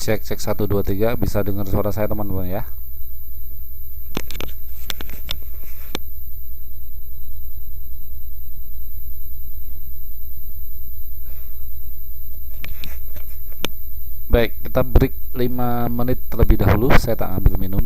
Cek cek 1 2 3, bisa dengar suara saya teman-teman ya? Baik, kita break 5 menit terlebih dahulu. Saya tak ambil minum.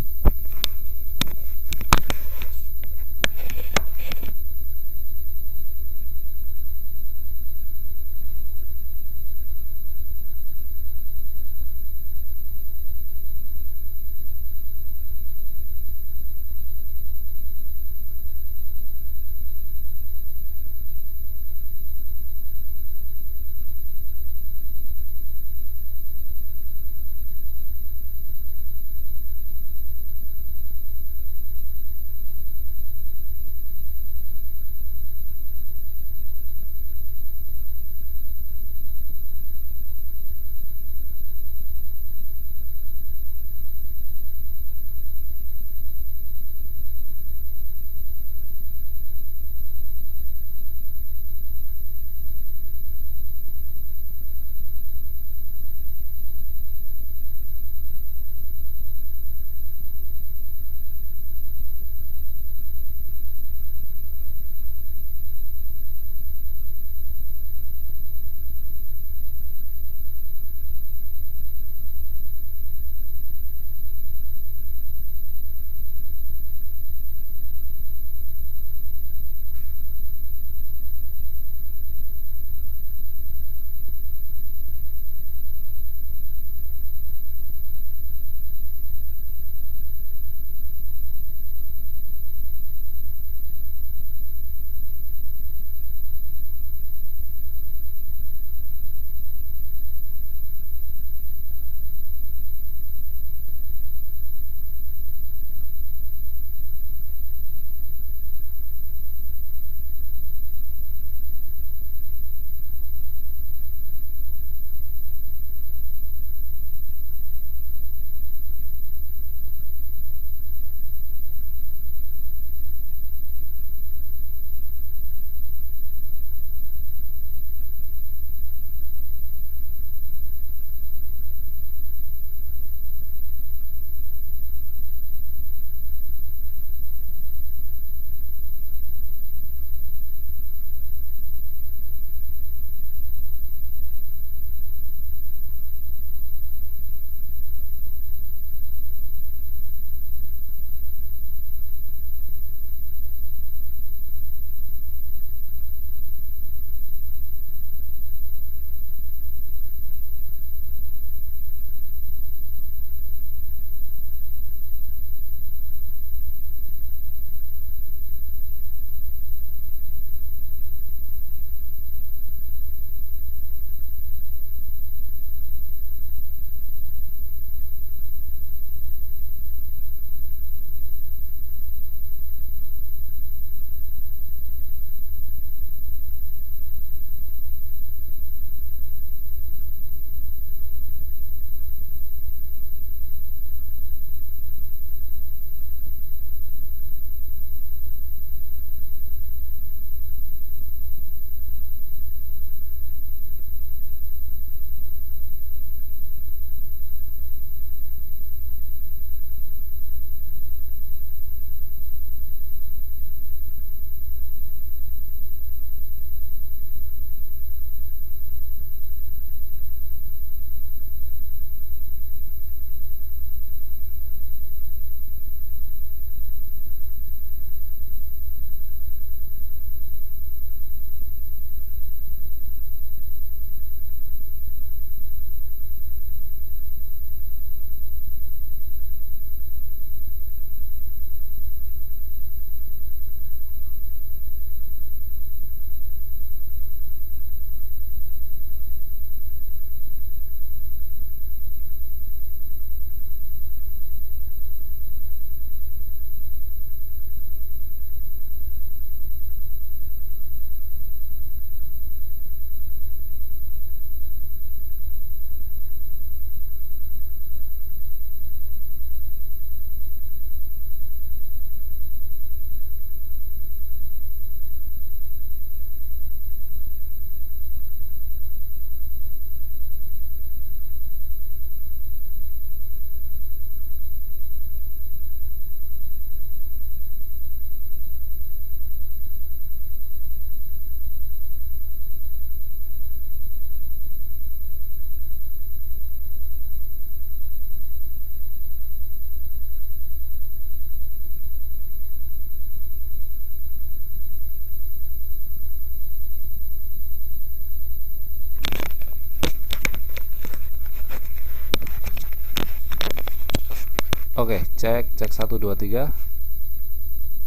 Oke, cek cek 1 2 3.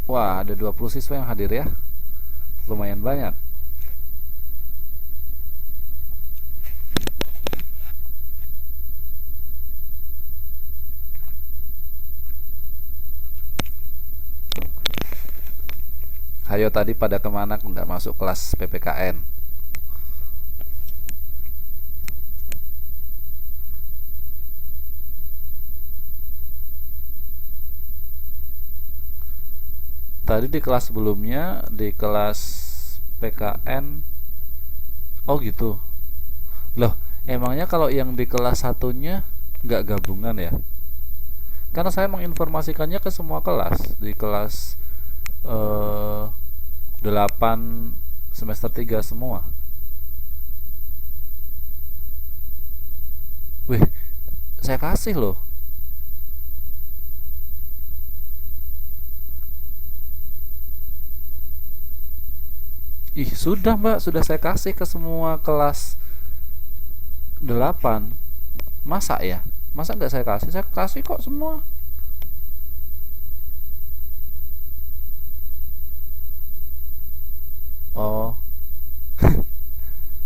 Wah, ada 20 siswa yang hadir ya. Lumayan banyak. Hayo tadi pada kemana nggak masuk kelas PPKN? Tadi di kelas sebelumnya, di kelas PKN. Oh gitu. Loh, emangnya kalau yang di kelas satunya nggak gabungan ya? Karena saya menginformasikannya ke semua kelas. Di kelas eh, 8 semester 3 semua. Wih, saya kasih loh. Ih, sudah mbak, sudah saya kasih ke semua kelas 8. Masa ya? Masa nggak saya kasih? Saya kasih kok semua. Oh,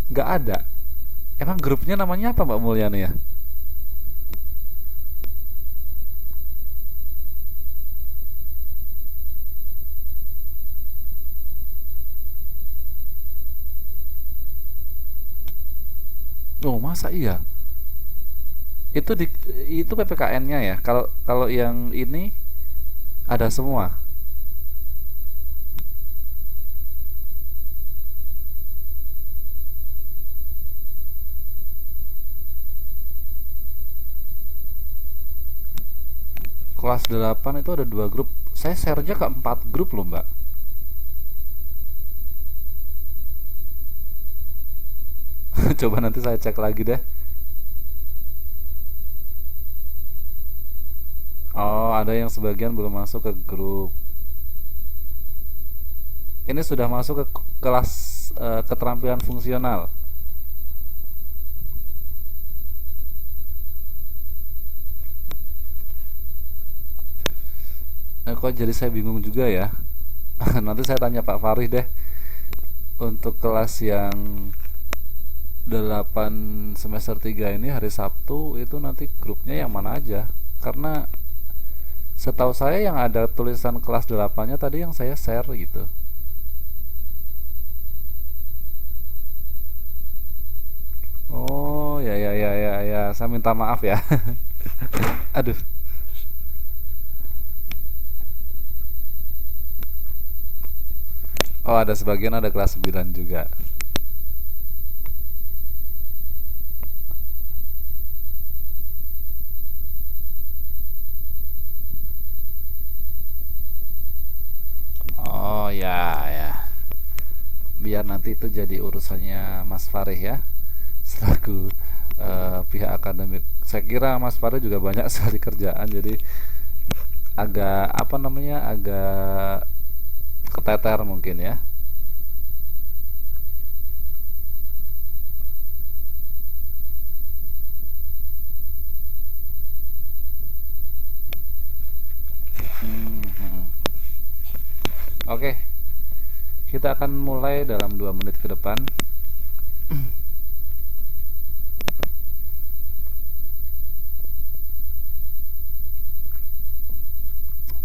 nggak ada. Emang grupnya namanya apa Mbak Mulyani ya? Oh, masa iya? Itu di itu PPKN-nya ya. Kalau kalau yang ini ada semua. Kelas 8 itu ada 2 grup. Saya share-nya ke 4 grup loh, Mbak. Coba nanti saya cek lagi deh. Oh, ada yang sebagian belum masuk ke grup. Ini sudah masuk ke kelas keterampilan fungsional. Kok jadi saya bingung juga ya. Nanti saya tanya Pak Farid deh. Untuk kelas yang 8 semester 3 ini hari Sabtu itu nanti grupnya yang mana aja. Karena setahu saya yang ada tulisan kelas 8-nya tadi yang saya share gitu. Oh, ya ya ya ya ya, saya minta maaf ya. Aduh. Oh, ada sebagian ada kelas 9 juga. Oh, ya ya. Biar nanti itu jadi urusannya Mas Farih ya, selaku pihak akademik. Saya kira Mas Farih juga banyak sekali kerjaan, jadi agak apa namanya, agak keteter mungkin ya. Hmm, hmm. Oke, kita akan mulai dalam 2 menit ke depan.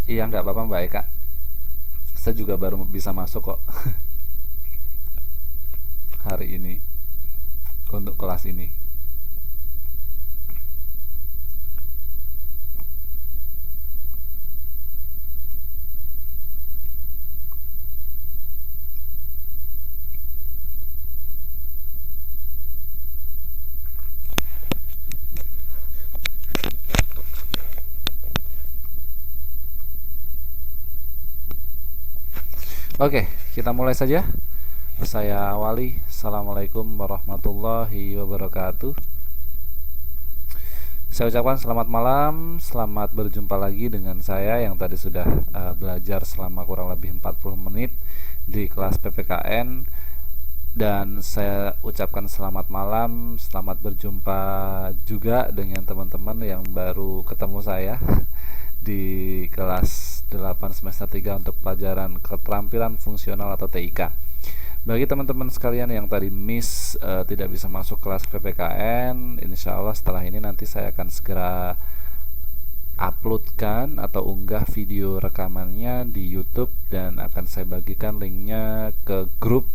Iya, nggak apa-apa Mbak Eka. Saya juga baru bisa masuk kok hari ini untuk kelas ini. Oke, kita mulai saja. Saya awali. Assalamualaikum warahmatullahi wabarakatuh. Saya ucapkan selamat malam, selamat berjumpa lagi dengan saya yang tadi sudah belajar selama kurang lebih 40 menit di kelas PPKN. Dan saya ucapkan selamat malam, selamat berjumpa juga dengan teman-teman yang baru ketemu saya di kelas 8 semester 3 untuk pelajaran keterampilan fungsional atau TIK. Bagi teman-teman sekalian yang tadi miss tidak bisa masuk kelas PPKN, insya Allah setelah ini nanti saya akan segera uploadkan atau unggah video rekamannya di YouTube dan akan saya bagikan linknya ke grup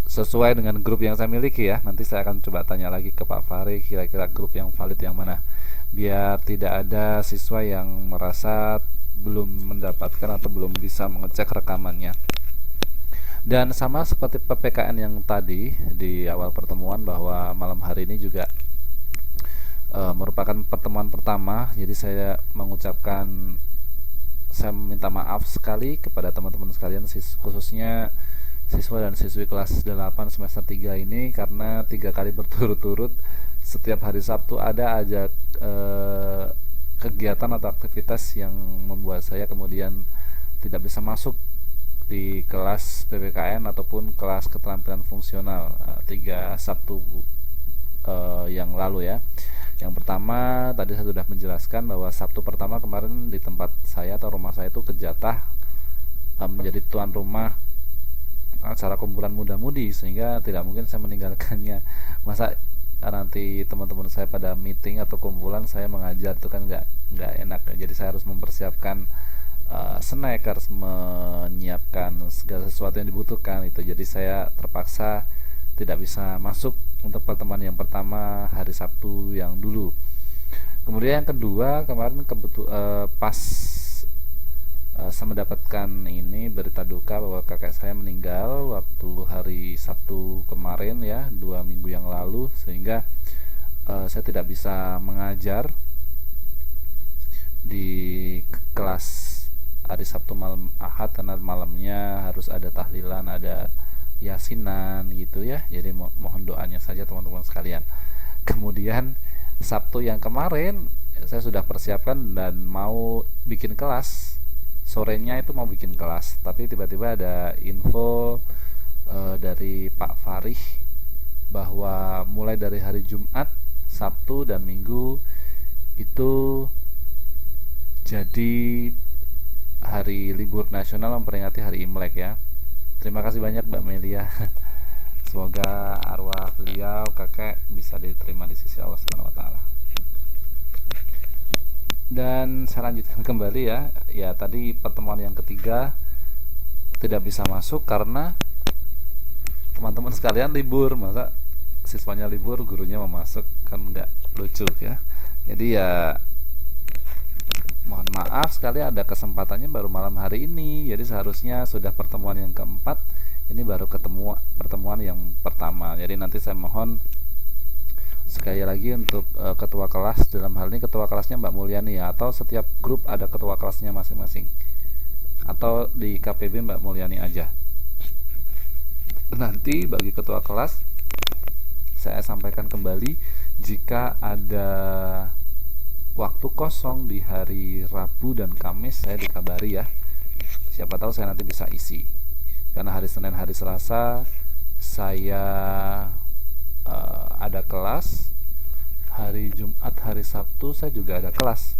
sesuai dengan grup yang saya miliki ya. Nanti saya akan coba tanya lagi ke Pak Fahri kira-kira grup yang valid yang mana, biar tidak ada siswa yang merasa belum mendapatkan atau belum bisa mengecek rekamannya. Dan sama seperti PPKN yang tadi di awal pertemuan, bahwa malam hari ini juga merupakan pertemuan pertama, jadi saya minta maaf sekali kepada teman-teman sekalian, khususnya siswa dan siswi kelas 8 semester 3 ini, karena 3 kali berturut-turut setiap hari Sabtu ada aja kegiatan atau aktivitas yang membuat saya kemudian tidak bisa masuk di kelas PPKN ataupun kelas keterampilan fungsional 3 Sabtu yang lalu ya. Yang pertama tadi saya sudah menjelaskan bahwa Sabtu pertama kemarin di tempat saya atau rumah saya itu kejatah menjadi tuan rumah acara kumpulan muda-mudi, sehingga tidak mungkin saya meninggalkannya. Masa nanti teman-teman saya pada meeting atau kumpulan saya mengajar, itu kan nggak enak. Jadi saya harus mempersiapkan snack, harus menyiapkan segala sesuatu yang dibutuhkan itu. Jadi saya terpaksa tidak bisa masuk untuk pertemuan yang pertama hari Sabtu yang dulu. Kemudian yang kedua, kemarin pas saya mendapatkan ini berita duka bahwa kakek saya meninggal waktu hari Sabtu kemarin ya, 2 minggu yang lalu, sehingga saya tidak bisa mengajar di kelas hari Sabtu malam Ahad karena malamnya harus ada tahlilan, ada yasinan gitu ya. Jadi mohon doanya saja teman-teman sekalian. Kemudian Sabtu yang kemarin saya sudah persiapkan dan mau bikin kelas, sorenya itu mau bikin kelas, tapi tiba-tiba ada info dari Pak Farih bahwa mulai dari hari Jumat, Sabtu dan Minggu itu jadi hari libur nasional memperingati hari Imlek ya. Terima kasih banyak Mbak Melia. Semoga arwah beliau kakek bisa diterima di sisi Allah Subhanahu wa taala. Dan saya lanjutkan kembali ya. Ya, tadi pertemuan yang ketiga tidak bisa masuk karena teman-teman sekalian libur. Masa siswanya libur, gurunya mau masuk, kan nggak lucu ya. Jadi ya mohon maaf sekali ada kesempatannya baru malam hari ini. Jadi seharusnya sudah pertemuan yang keempat, ini baru pertemuan yang pertama. Jadi nanti saya mohon sekali lagi untuk ketua kelas, dalam hal ini ketua kelasnya Mbak Mulyani ya, atau setiap grup ada ketua kelasnya masing-masing, atau di KPB Mbak Mulyani aja. Nanti bagi ketua kelas saya sampaikan kembali jika ada waktu kosong di hari Rabu dan Kamis, saya dikabari ya. Siapa tahu saya nanti bisa isi. Karena hari Senin, hari Selasa saya ada kelas, hari Jumat, hari Sabtu saya juga ada kelas.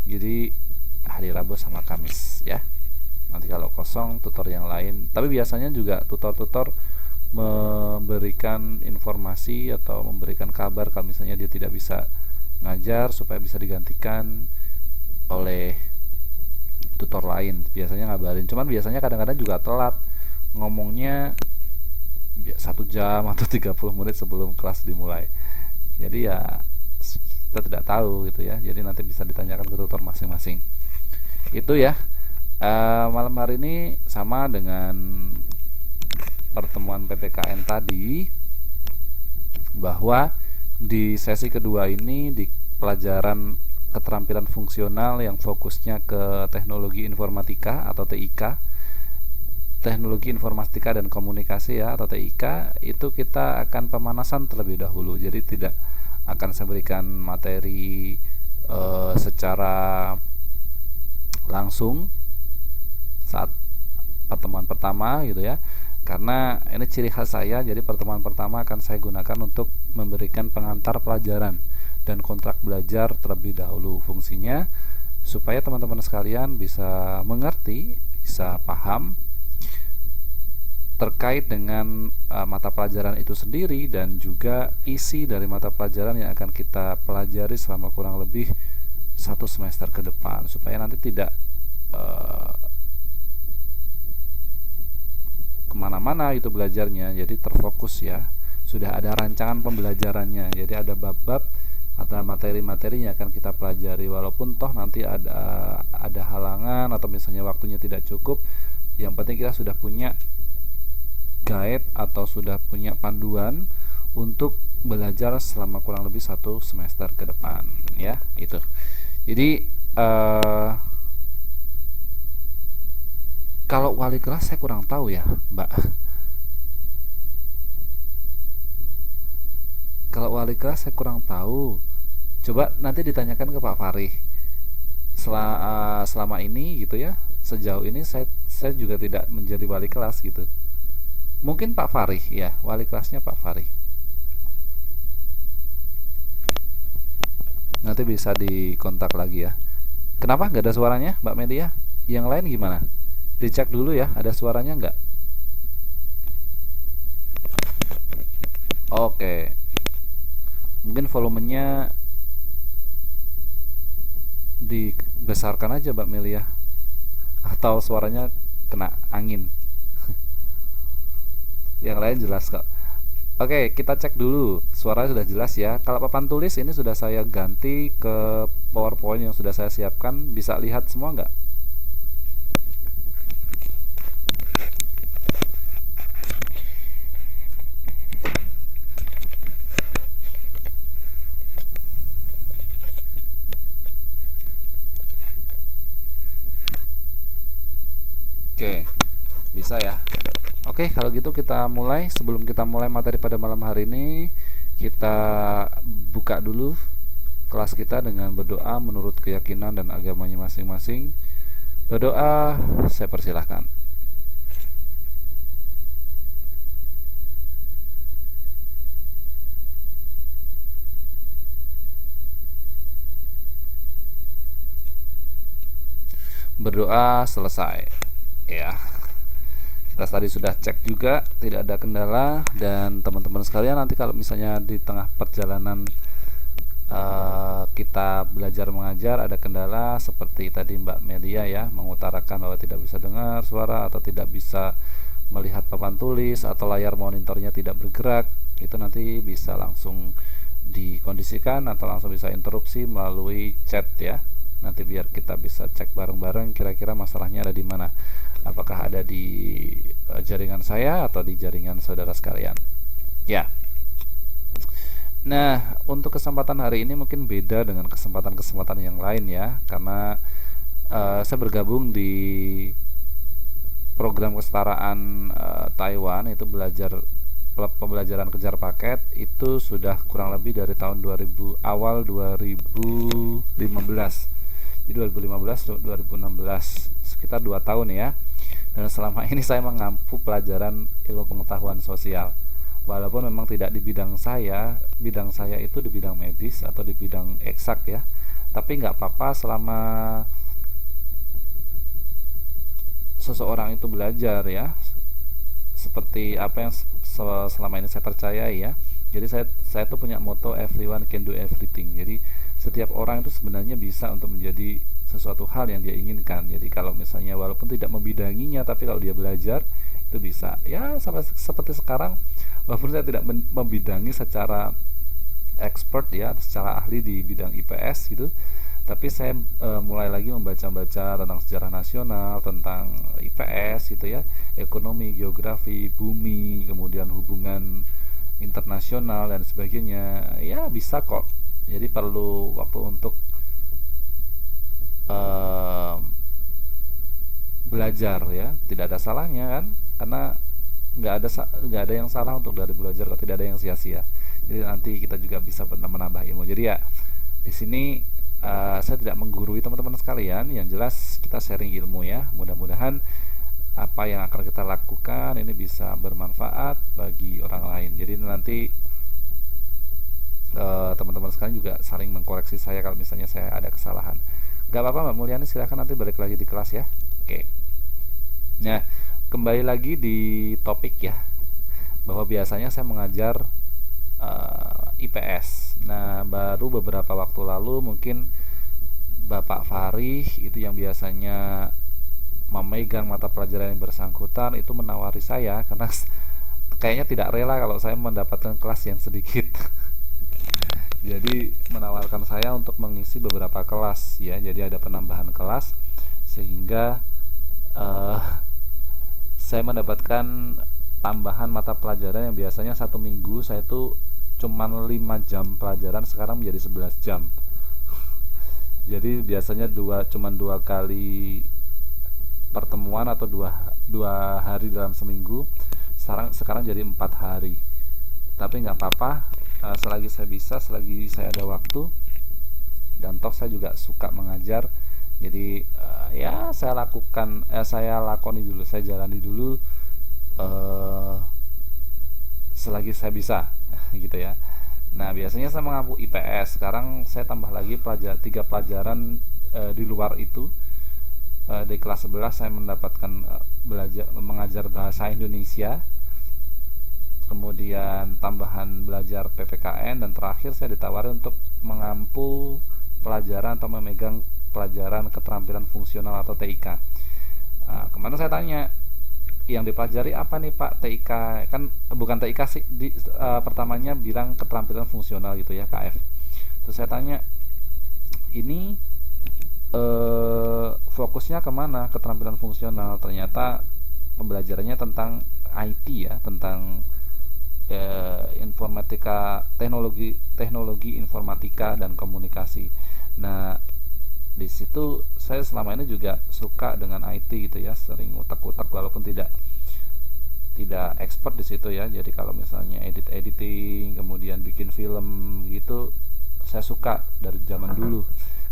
Jadi hari Rabu sama Kamis ya. Nanti kalau kosong tutor yang lain. Tapi biasanya juga tutor-tutor memberikan informasi atau memberikan kabar kalau misalnya dia tidak bisa ngajar supaya bisa digantikan oleh tutor lain. Biasanya ngabarin, cuman biasanya kadang-kadang juga telat ngomongnya 1 jam atau 30 menit sebelum kelas dimulai. Jadi ya kita tidak tahu gitu ya. Jadi nanti bisa ditanyakan ke tutor masing-masing. Itu ya. Malam hari ini sama dengan pertemuan PPKN tadi, bahwa di sesi kedua ini di pelajaran keterampilan fungsional yang fokusnya ke teknologi informatika atau TIK, teknologi informatika dan komunikasi ya atau TIK, itu kita akan pemanasan terlebih dahulu. Jadi tidak akan saya berikan materi secara langsung saat pertemuan pertama gitu ya, karena ini ciri khas saya. Jadi pertemuan pertama akan saya gunakan untuk memberikan pengantar pelajaran dan kontrak belajar terlebih dahulu. Fungsinya supaya teman-teman sekalian bisa mengerti, bisa paham terkait dengan mata pelajaran itu sendiri dan juga isi dari mata pelajaran yang akan kita pelajari selama kurang lebih 1 semester ke depan, supaya nanti tidak uh, kemana-mana itu belajarnya, jadi terfokus ya. Sudah ada rancangan pembelajarannya, jadi ada bab-bab, ada materi-materi yang akan kita pelajari, walaupun toh nanti ada halangan atau misalnya waktunya tidak cukup, yang penting kita sudah punya guide atau sudah punya panduan untuk belajar selama kurang lebih 1 semester ke depan ya. Itu jadi kalau wali kelas saya kurang tahu ya Mbak. Kalau wali kelas saya kurang tahu, coba nanti ditanyakan ke Pak Farih. Selama ini gitu ya, sejauh ini saya juga tidak menjadi wali kelas gitu. Mungkin Pak Farih ya, wali kelasnya Pak Farih. Nanti bisa dikontak lagi ya. Kenapa nggak ada suaranya Mbak Media? Yang lain gimana? Dicek dulu ya, ada suaranya nggak? Oke, mungkin volumenya dibesarkan aja Mbak Melia, atau suaranya kena angin. Yang lain jelas kok. Oke, kita cek dulu. Suaranya sudah jelas ya. Kalau papan tulis ini sudah saya ganti ke PowerPoint yang sudah saya siapkan. Bisa lihat semua nggak? Oke, bisa ya. Oke, kalau gitu kita mulai. Sebelum kita mulai materi pada malam hari ini, kita buka dulu kelas kita dengan berdoa menurut keyakinan dan agamanya masing-masing. Berdoa, saya persilahkan. Berdoa selesai. Ya. Kita tadi sudah cek juga, tidak ada kendala. Dan teman-teman sekalian, nanti kalau misalnya di tengah perjalanan kita belajar mengajar ada kendala seperti tadi Mbak Melia ya, mengutarakan bahwa tidak bisa dengar suara atau tidak bisa melihat papan tulis atau layar monitornya tidak bergerak, itu nanti bisa langsung dikondisikan atau langsung bisa interupsi melalui chat ya. Nanti biar kita bisa cek bareng-bareng kira-kira masalahnya ada di mana. Apakah ada di jaringan saya atau di jaringan saudara sekalian. Ya. Nah, untuk kesempatan hari ini mungkin beda dengan kesempatan-kesempatan yang lain ya, karena saya bergabung di program kesetaraan Taiwan, itu pembelajaran kejar paket, itu sudah kurang lebih dari tahun 2000, awal 2015. Jadi 2015 2016, sekitar 2 tahun ya. Dan selama ini saya mengampu pelajaran ilmu pengetahuan sosial. Walaupun memang tidak di bidang saya itu di bidang medis atau di bidang eksak ya, tapi nggak apa-apa selama seseorang itu belajar ya, seperti apa yang selama ini saya percayai ya. Jadi saya tuh punya moto everyone can do everything. Jadi setiap orang itu sebenarnya bisa untuk menjadi sesuatu hal yang dia inginkan. Jadi kalau misalnya walaupun tidak membidanginya, tapi kalau dia belajar itu bisa ya. Sampai seperti sekarang, walaupun saya tidak membidangi secara expert ya, secara ahli di bidang IPS gitu, tapi saya mulai lagi membaca-baca tentang sejarah nasional, tentang IPS gitu ya, ekonomi, geografi, bumi, kemudian hubungan internasional dan sebagainya. Ya bisa kok. Jadi perlu waktu untuk belajar ya, tidak ada salahnya kan, karena nggak ada yang salah untuk dari belajar, kalau tidak ada yang sia-sia. Jadi nanti kita juga bisa menambah ilmu. Jadi ya di sini saya tidak menggurui teman-teman sekalian, yang jelas kita sharing ilmu ya. Mudah-mudahan apa yang akan kita lakukan ini bisa bermanfaat bagi orang lain. Jadi nanti teman-teman sekalian juga saling mengkoreksi saya kalau misalnya saya ada kesalahan. Gak apa-apa Mbak Mulyani, silahkan nanti balik lagi di kelas ya. Oke. Nah, kembali lagi di topik ya, bahwa biasanya saya mengajar IPS. Nah, baru beberapa waktu lalu mungkin Bapak Fari itu yang biasanya memegang mata pelajaran yang bersangkutan itu menawari saya karena kayaknya tidak rela kalau saya mendapatkan kelas yang sedikit. Jadi menawarkan saya untuk mengisi beberapa kelas ya. Jadi ada penambahan kelas sehingga eh, saya mendapatkan tambahan mata pelajaran yang biasanya satu minggu saya itu cuman 5 jam pelajaran, sekarang menjadi 11 jam. Jadi biasanya cuman dua kali pertemuan atau dua hari dalam seminggu, sekarang jadi 4 hari. Tapi nggak apa-apa, selagi saya bisa, selagi saya ada waktu, dan toh saya juga suka mengajar. Jadi ya saya lakoni dulu, saya jalani dulu selagi saya bisa gitu ya. Nah, biasanya saya mengampu IPS. Sekarang saya tambah lagi 3 pelajaran di luar itu. Di kelas 11 saya mendapatkan belajar mengajar bahasa Indonesia. Kemudian tambahan belajar PPKN, dan terakhir saya ditawari untuk mengampu pelajaran atau memegang pelajaran keterampilan fungsional atau TIK. Kemarin saya tanya, yang dipelajari apa nih Pak? TIK kan bukan TIK sih, pertamanya bilang keterampilan fungsional gitu ya, KF. Terus saya tanya, ini fokusnya kemana keterampilan fungsional? Ternyata pembelajarannya tentang IT ya, tentang informatika, teknologi informatika dan komunikasi. Nah, di situ saya selama ini juga suka dengan IT gitu ya, sering utak-utak walaupun tidak expert di situ ya. Jadi kalau misalnya editing, kemudian bikin film gitu, saya suka dari zaman dulu.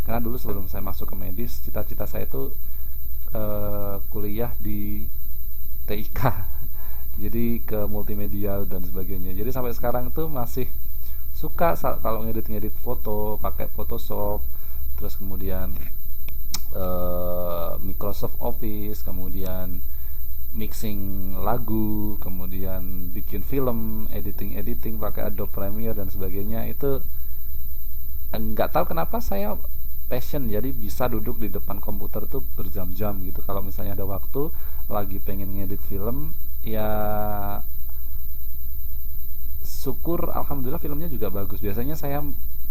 Karena dulu sebelum saya masuk ke medis, cita-cita saya itu kuliah di TIK. Jadi ke multimedia dan sebagainya. Jadi sampai sekarang itu masih suka kalau ngedit foto pakai Photoshop, terus kemudian Microsoft Office, kemudian mixing lagu, kemudian bikin film, editing pakai Adobe Premiere dan sebagainya. Itu nggak tahu kenapa saya passion, jadi bisa duduk di depan komputer tuh berjam-jam gitu. Kalau misalnya ada waktu lagi pengen ngedit film, ya syukur alhamdulillah filmnya juga bagus. Biasanya saya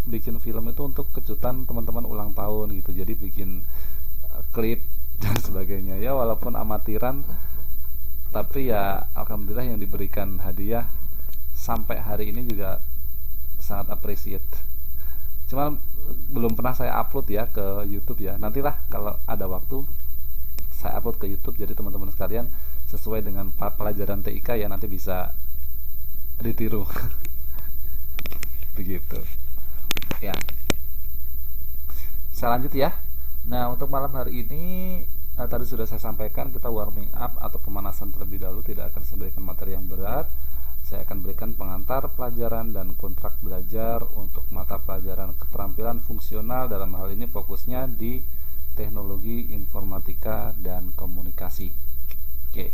bikin film itu untuk kejutan teman-teman ulang tahun gitu, jadi bikin klip dan sebagainya ya, walaupun amatiran, tapi ya alhamdulillah yang diberikan hadiah sampai hari ini juga sangat appreciate. Cuma belum pernah saya upload ya ke YouTube ya. Nantilah kalau ada waktu saya upload ke YouTube, jadi teman-teman sekalian sesuai dengan pelajaran TIK ya, nanti bisa ditiru. Begitu ya. Saya lanjut ya. Nah, untuk malam hari ini tadi sudah saya sampaikan, kita warming up atau pemanasan terlebih dahulu, tidak akan saya berikan materi yang berat. Saya akan berikan pengantar pelajaran dan kontrak belajar untuk mata pelajaran keterampilan fungsional. Dalam hal ini fokusnya di teknologi informatika dan komunikasi. Oke,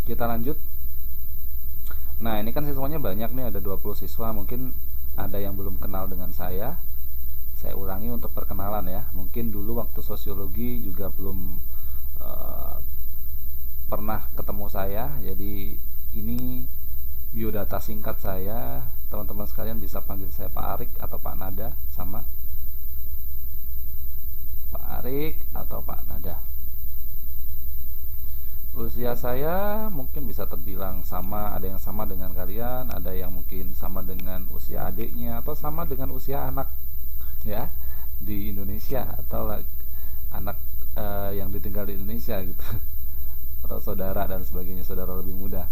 kita lanjut. Nah, ini kan siswanya banyak nih, ada 20 siswa. Mungkin ada yang belum kenal dengan saya. Saya ulangi untuk perkenalan ya. Mungkin dulu waktu sosiologi juga belum pernah ketemu saya. Jadi ini biodata singkat saya. Teman-teman sekalian bisa panggil saya Pak Arik atau Pak Nada, sama Pak Arik atau Pak Nada. Usia saya mungkin bisa terbilang sama, ada yang sama dengan kalian, ada yang mungkin sama dengan usia adiknya, atau sama dengan usia anak ya di Indonesia, atau anak yang ditinggal di Indonesia gitu, atau saudara dan sebagainya, saudara lebih muda.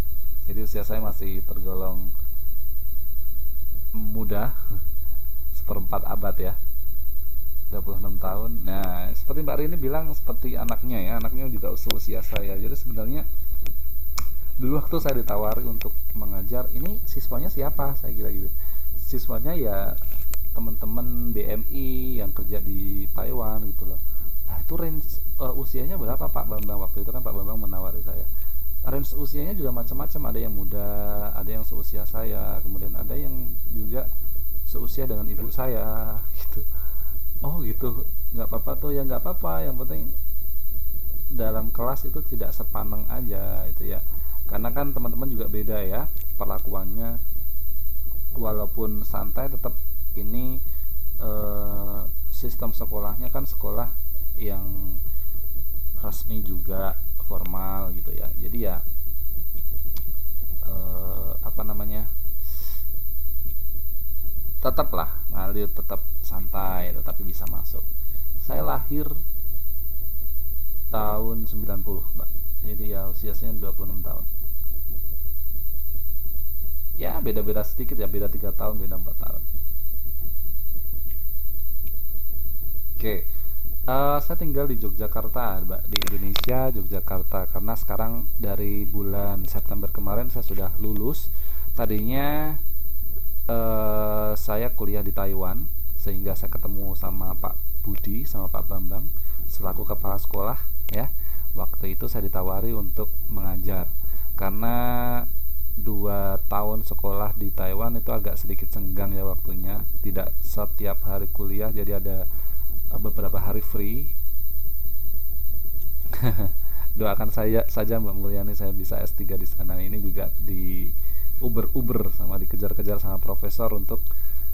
Jadi usia saya masih tergolong muda, seperempat abad ya, 26 tahun. Nah, seperti Mbak Rini bilang, seperti anaknya ya, anaknya juga usia saya. Jadi sebenarnya dulu waktu saya ditawari untuk mengajar, ini siswanya siapa? Saya kira gitu. Siswanya ya teman-teman BMI yang kerja di Taiwan gitu loh. Nah itu range usianya berapa Pak Bambang? Waktu itu kan Pak Bambang menawari saya. Range usianya juga macam-macam, ada yang muda, ada yang seusia saya, kemudian ada yang juga seusia dengan ibu saya gitu. Oh gitu, nggak apa-apa tuh ya, nggak apa-apa, yang penting dalam kelas itu tidak sepaneng aja itu ya, karena kan teman-teman juga beda ya perlakuannya, walaupun santai tetap ini sistem sekolahnya kan sekolah yang resmi juga, formal gitu ya, jadi ya apa namanya, tetaplah ngalir, tetap santai, tetapi bisa masuk. Saya lahir tahun 90 Mbak, jadi ya usianya 26 tahun. Ya beda-beda sedikit ya, beda 3 tahun, beda 4 tahun. Oke, saya tinggal di Yogyakarta Mbak, di Indonesia, Yogyakarta, karena sekarang dari bulan September kemarin saya sudah lulus. Tadinya saya kuliah di Taiwan, sehingga saya ketemu sama Pak Budi sama Pak Bambang selaku kepala sekolah ya. Waktu itu saya ditawari untuk mengajar, karena 2 tahun sekolah di Taiwan itu agak sedikit senggang ya waktunya, tidak setiap hari kuliah, jadi ada beberapa hari free. Doakan saya saja Mbak Mulyani, saya bisa S3 di sana. Ini juga di uber sama dikejar-kejar sama profesor untuk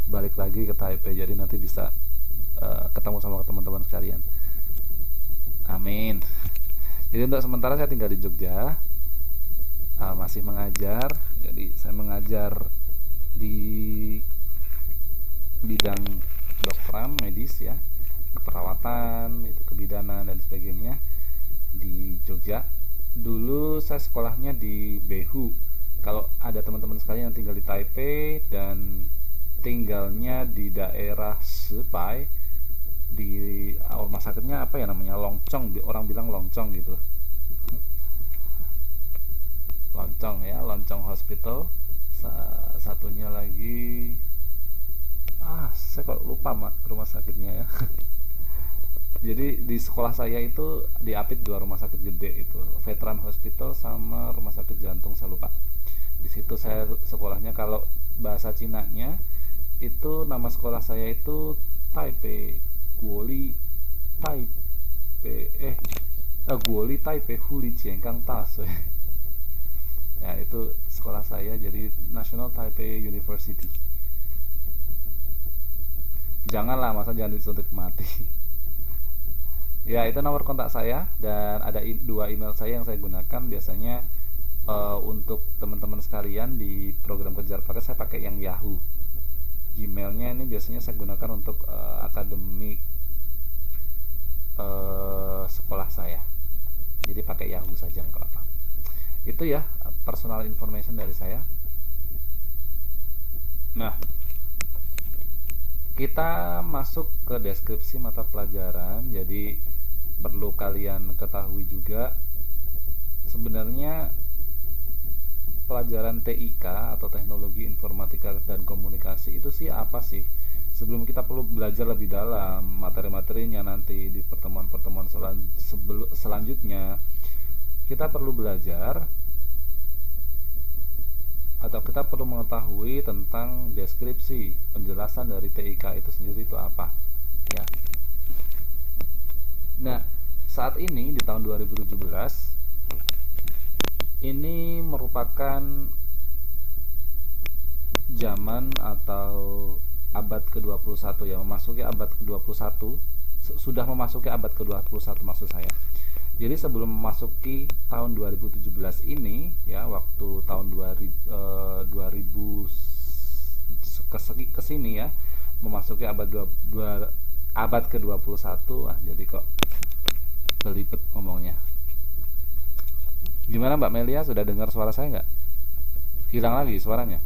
balik lagi ke Taipei, jadi nanti bisa ketemu sama teman-teman sekalian. Amin. Jadi untuk sementara saya tinggal di Jogja, masih mengajar. Jadi saya mengajar di bidang kedokteran medis ya, keperawatan, itu kebidanan dan sebagainya di Jogja. Dulu saya sekolahnya di Behu. Kalau ada teman-teman sekalian yang tinggal di Taipei dan tinggalnya di daerah Sipai, di rumah sakitnya apa ya namanya, Longcong, orang bilang Longcong gitu. Loncong ya, Loncong Hospital. Satunya lagi saya kok lupa rumah sakitnya ya. Jadi di sekolah saya itu diapit 2 rumah sakit gede, itu Veteran Hospital sama rumah sakit jantung, saya lupa. Di situ saya sekolahnya. Kalau bahasa Cinanya itu nama sekolah saya itu Taipei Guoli Taipei Guoli Taipei Huli Jiankang Tasui. Ya itu sekolah saya, jadi National Taipei University. Janganlah, masa jangan disuntik mati. Ya itu nomor kontak saya, dan ada 2 email saya yang saya gunakan biasanya untuk teman-teman sekalian di program kejar paket. Saya pakai yang Yahoo. Gmailnya ini biasanya saya gunakan untuk akademik sekolah saya, jadi pakai Yahoo saja nggak apa. Itu ya personal information dari saya. Nah, kita masuk ke deskripsi mata pelajaran. Jadi perlu kalian ketahui juga, sebenarnya pelajaran TIK atau Teknologi Informatika dan Komunikasi itu sih apa sih? Sebelum kita perlu belajar lebih dalam materi-materinya nanti di pertemuan-pertemuan selanjutnya, kita perlu belajar atau kita perlu mengetahui tentang deskripsi, penjelasan dari TIK itu sendiri itu apa ya. Nah, saat ini di tahun 2017 ini merupakan zaman atau abad ke-21 ya, memasuki abad ke-21, sudah memasuki abad ke-21 maksud saya. Jadi sebelum memasuki tahun 2017 ini ya, waktu tahun 2000 ke sini ya, memasuki abad ke-21. Jadi kok belibet ngomongnya. Gimana Mbak Melia, sudah dengar suara saya nggak? Hilang lagi suaranya?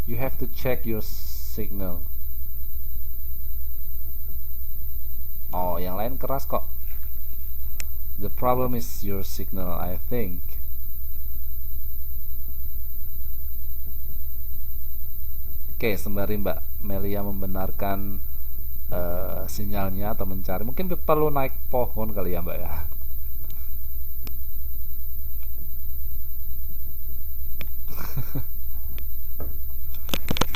You have to check your signal. Oh, yang lain keras kok. The problem is your signal, I think. Oke, sembari Mbak Melia membenarkan sinyalnya atau mencari, mungkin perlu naik pohon kali ya Mbak ya.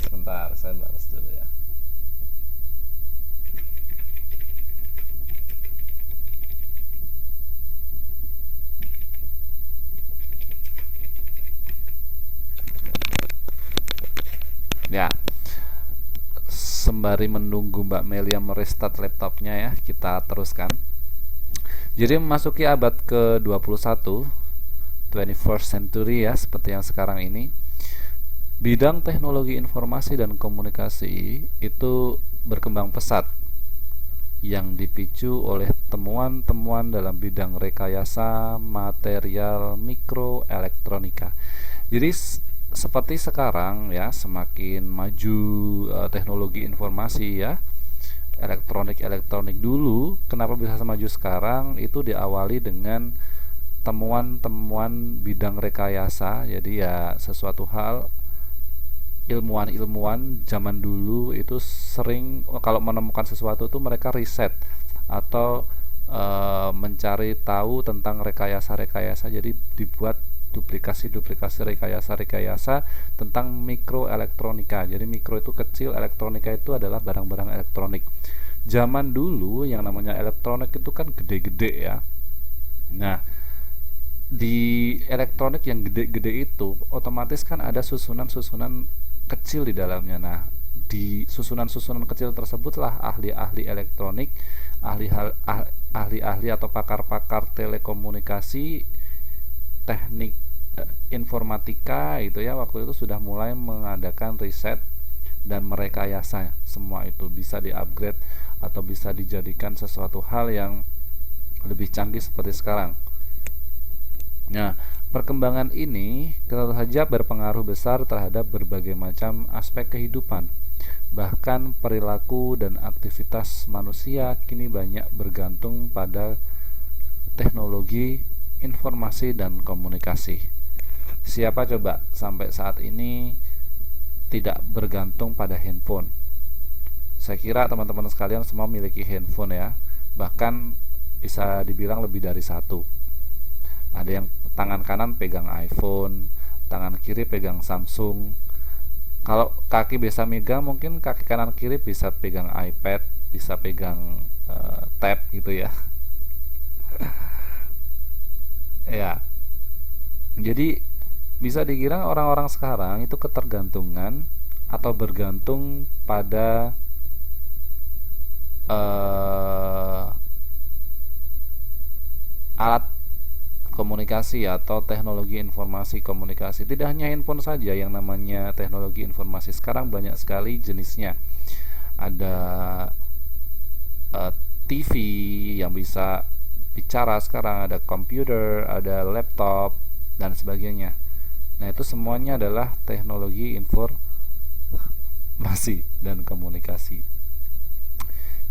Sebentar, saya balas dulu ya. Ya, sembari menunggu Mbak Melia merestart laptopnya ya, kita teruskan. Jadi memasuki abad ke-21, 21st century ya, seperti yang sekarang ini, bidang teknologi informasi dan komunikasi itu berkembang pesat yang dipicu oleh temuan-temuan dalam bidang rekayasa material mikroelektronika. Jadi seperti sekarang ya, semakin maju teknologi informasi ya, elektronik dulu kenapa bisa semaju sekarang itu diawali dengan temuan-temuan bidang rekayasa. Jadi ya sesuatu hal, ilmuwan-ilmuwan zaman dulu itu sering kalau menemukan sesuatu itu mereka riset atau mencari tahu tentang rekayasa-rekayasa. Jadi dibuat duplikasi rekayasa tentang mikroelektronika. Jadi mikro itu kecil, elektronika itu adalah barang-barang elektronik. Zaman dulu yang namanya elektronik itu kan gede-gede ya. Nah, di elektronik yang gede-gede itu otomatis kan ada susunan-susunan kecil di dalamnya. Nah, di susunan-susunan kecil tersebutlah ahli-ahli elektronik, ahli-ahli atau pakar-pakar telekomunikasi, teknik informatika itu ya, waktu itu sudah mulai mengadakan riset dan merekayasa. Semua itu bisa di-upgrade atau bisa dijadikan sesuatu hal yang lebih canggih seperti sekarang. Nah, perkembangan ini tentu saja berpengaruh besar terhadap berbagai macam aspek kehidupan. Bahkan perilaku dan aktivitas manusia kini banyak bergantung pada teknologi informasi dan komunikasi. Siapa coba sampai saat ini tidak bergantung pada handphone? Saya kira teman-teman sekalian semua memiliki handphone ya. Bahkan bisa dibilang lebih dari satu. Ada yang tangan kanan pegang iPhone, tangan kiri pegang Samsung. Kalau kaki bisa megang, mungkin kaki kanan kiri bisa pegang iPad, bisa pegang tab gitu ya. Ya, jadi bisa dikira orang-orang sekarang itu ketergantungan atau bergantung pada alat komunikasi atau teknologi informasi komunikasi. Tidak hanya handphone saja yang namanya teknologi informasi, sekarang banyak sekali jenisnya. Ada TV yang bisa bicara sekarang, ada komputer, ada laptop dan sebagainya. Nah, itu semuanya adalah teknologi informasi dan komunikasi.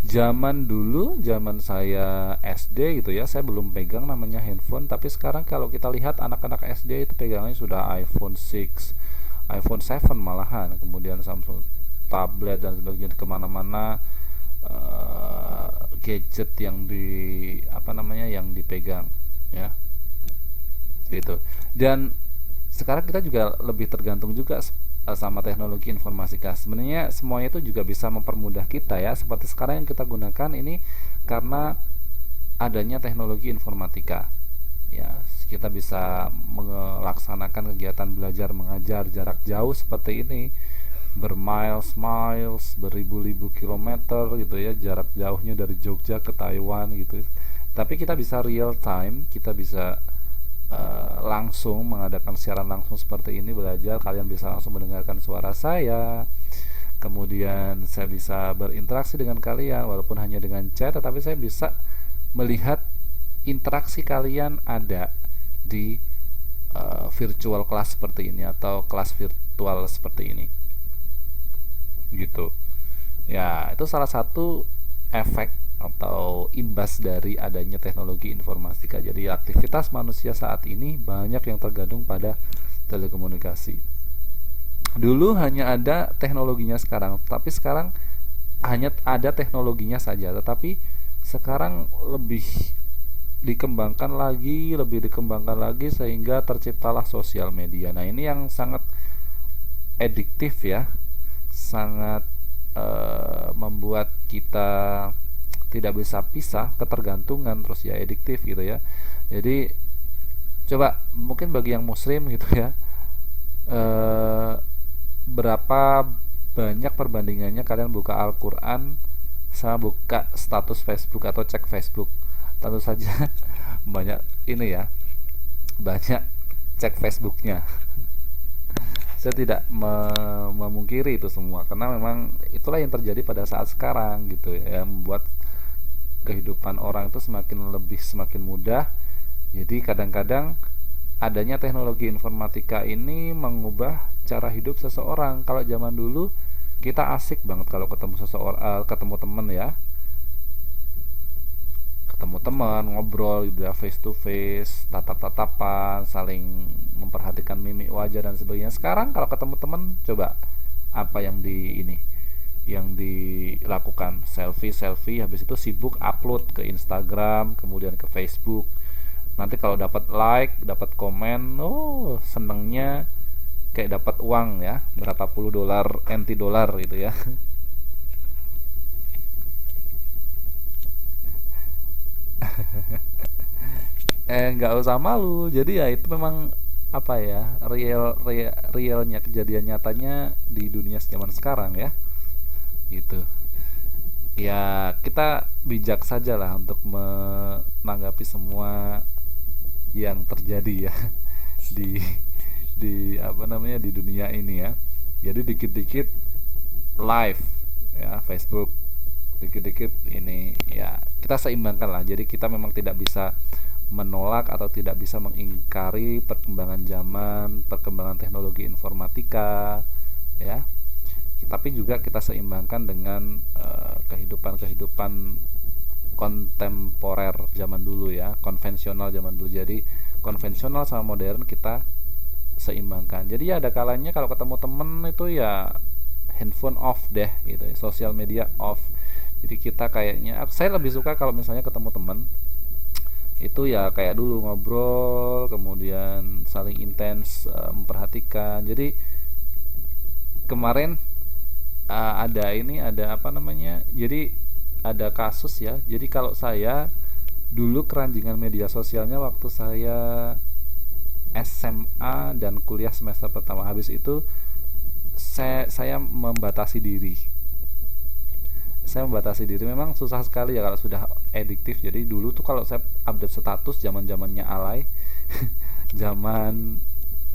Zaman dulu, zaman saya SD gitu ya, saya belum pegang namanya handphone. Tapi sekarang kalau kita lihat anak-anak SD itu pegangannya sudah iPhone 6, iPhone 7 malahan, kemudian Samsung tablet dan sebagainya. Kemana-mana gadget yang yang dipegang ya, gitu. Dan sekarang kita juga lebih tergantung juga sama teknologi informatika. Sebenarnya semuanya itu juga bisa mempermudah kita ya. Seperti sekarang yang kita gunakan ini karena adanya teknologi informatika. Ya, kita bisa melaksanakan kegiatan belajar mengajar jarak jauh seperti ini, bermiles-miles, beribu-ribu kilometer gitu ya, jarak jauhnya dari Jogja ke Taiwan gitu. Tapi kita bisa real time, kita bisa langsung mengadakan siaran langsung seperti ini, belajar. Kalian bisa langsung mendengarkan suara saya, kemudian saya bisa berinteraksi dengan kalian walaupun hanya dengan chat, tetapi saya bisa melihat interaksi kalian ada di virtual class seperti ini atau kelas virtual seperti ini gitu ya. Itu salah satu efek atau imbas dari adanya teknologi informatika. Jadi aktivitas manusia saat ini banyak yang tergantung pada telekomunikasi. Dulu hanya ada teknologinya sekarang, tapi sekarang hanya ada teknologinya saja, tetapi sekarang lebih dikembangkan lagi sehingga terciptalah sosial media. Nah, ini yang sangat ediktif ya, sangat membuat kita tidak bisa pisah, ketergantungan, terus ya ediktif gitu ya. Jadi coba mungkin bagi yang muslim gitu ya, eh, berapa banyak perbandingannya kalian buka Al-Quran sama buka status Facebook atau cek Facebook. Tentu saja banyak ini ya, banyak cek Facebooknya. Saya tidak memungkiri itu semua karena memang itulah yang terjadi pada saat sekarang gitu ya, yang membuat kehidupan orang itu semakin mudah. Jadi kadang-kadang adanya teknologi informatika ini mengubah cara hidup seseorang. Kalau zaman dulu kita asik banget kalau ketemu seseorang, ketemu teman ya, ketemu teman ngobrol gitu ya, face to face, tatap-tatapan, saling memperhatikan mimik wajah dan sebagainya. Sekarang kalau ketemu teman, coba apa yang dilakukan? Selfie selfie, habis itu sibuk upload ke Instagram, kemudian ke Facebook. Nanti kalau dapat like, dapat komen, oh senengnya kayak dapat uang ya, berapa puluh dolar, NT dolar gitu ya. Nggak usah malu. Jadi ya itu memang apa ya, realnya, kejadian nyatanya di dunia zaman sekarang ya. Gitu. Ya kita bijak saja lah untuk menanggapi semua yang terjadi ya di apa namanya, di dunia ini ya. Jadi dikit-dikit live ya Facebook, dikit-dikit ini ya, kita seimbangkan lah. Jadi kita memang tidak bisa menolak atau tidak bisa mengingkari perkembangan zaman, perkembangan teknologi informatika ya, tapi juga kita seimbangkan dengan kehidupan-kehidupan kontemporer zaman dulu ya, konvensional zaman dulu. Jadi konvensional sama modern kita seimbangkan. Jadi ya ada kalanya kalau ketemu temen itu ya handphone off deh gitu ya, sosial media off. Jadi kita kayaknya, saya lebih suka kalau misalnya ketemu temen itu ya kayak dulu ngobrol, kemudian saling intens memperhatikan. Jadi kemarin ada apa namanya, jadi ada kasus ya. Jadi kalau saya dulu keranjingan media sosialnya waktu saya SMA dan kuliah semester pertama. Habis itu saya membatasi diri. Memang susah sekali ya kalau sudah ediktif. Jadi dulu tuh kalau saya update status zaman zamannya alay zaman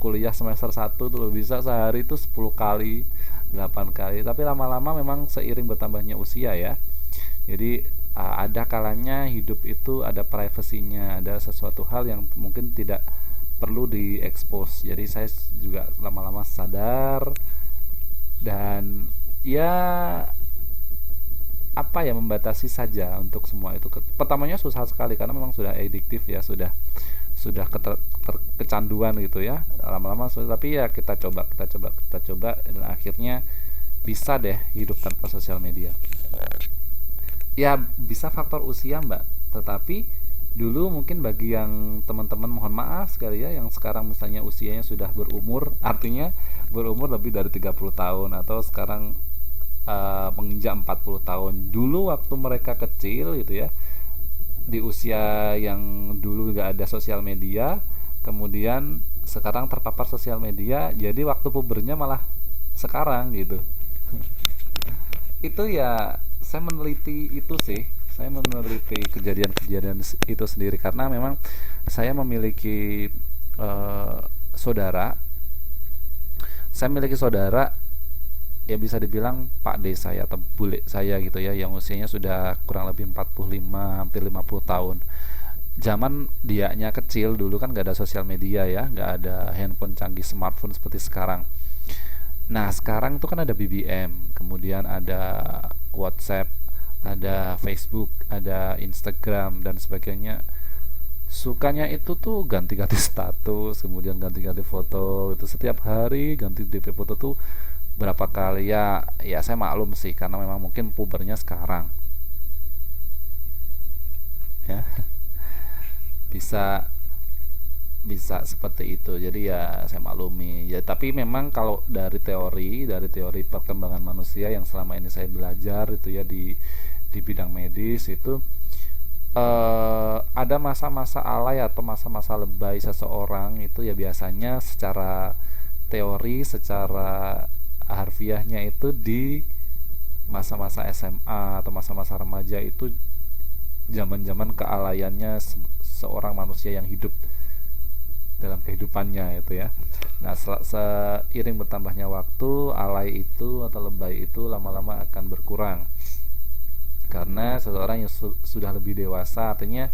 kuliah semester 1 tuh bisa sehari itu 10 kali, 8 kali. Tapi lama-lama memang seiring bertambahnya usia ya, jadi ada kalanya hidup itu ada privasinya, ada sesuatu hal yang mungkin tidak perlu diekspos. Jadi saya juga lama-lama sadar dan ya apa ya, membatasi saja untuk semua itu. Pertamanya susah sekali karena memang sudah ediktif ya, sudah kecanduan gitu ya, lama-lama sudah. Tapi ya kita coba dan akhirnya bisa deh hidup tanpa sosial media. Ya bisa faktor usia mbak, tetapi dulu mungkin bagi yang teman-teman, mohon maaf sekali ya, yang sekarang misalnya usianya sudah berumur, artinya berumur lebih dari 30 tahun atau sekarang menginjak 40 tahun. Dulu waktu mereka kecil gitu ya, di usia yang dulu nggak ada sosial media, kemudian sekarang terpapar sosial media, jadi waktu pubernya malah sekarang gitu. Itu ya, saya meneliti kejadian-kejadian itu sendiri karena memang saya memiliki eh, saudara saya memiliki saudara, ya bisa dibilang pak de saya atau bule saya gitu ya, yang usianya sudah kurang lebih 45, hampir 50 tahun. Zaman dianya kecil dulu kan nggak ada sosial media ya, nggak ada handphone canggih, smartphone seperti sekarang. Nah sekarang itu kan ada BBM, kemudian ada WhatsApp, ada Facebook, ada Instagram dan sebagainya. sukanya itu tuh ganti-ganti status, kemudian ganti-ganti foto itu setiap hari, ganti DP foto tuh berapa kali ya. Ya saya maklum sih karena memang mungkin pubernya sekarang ya. bisa bisa seperti itu, jadi ya saya maklumi ya. Tapi memang kalau dari teori perkembangan manusia yang selama ini saya belajar itu ya, di bidang medis itu, ada masa-masa alay atau masa-masa lebay seseorang itu ya biasanya secara teori, secara harfiahnya itu di masa-masa SMA atau masa-masa remaja. Itu zaman-zaman kealayannya seorang manusia yang hidup dalam kehidupannya itu ya. Nah, seiring bertambahnya waktu, alay itu atau lebay itu lama-lama akan berkurang karena seseorang yang sudah lebih dewasa, artinya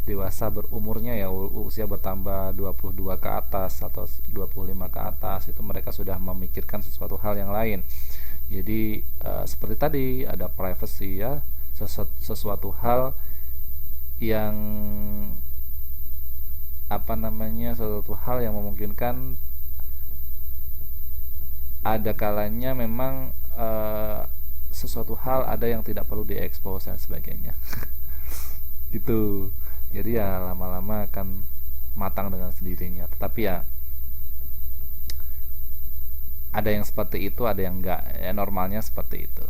dewasa berumurnya ya, usia bertambah 22 ke atas atau 25 ke atas, itu mereka sudah memikirkan sesuatu hal yang lain. Jadi seperti tadi ada privacy ya, sesuatu hal yang apa namanya, sesuatu hal yang memungkinkan ada kalanya memang sesuatu hal ada yang tidak perlu diekspos dan sebagainya. Gitu. Jadi ya lama-lama akan matang dengan sendirinya. Tetapi ya ada yang seperti itu, ada yang enggak. Ya normalnya seperti itu.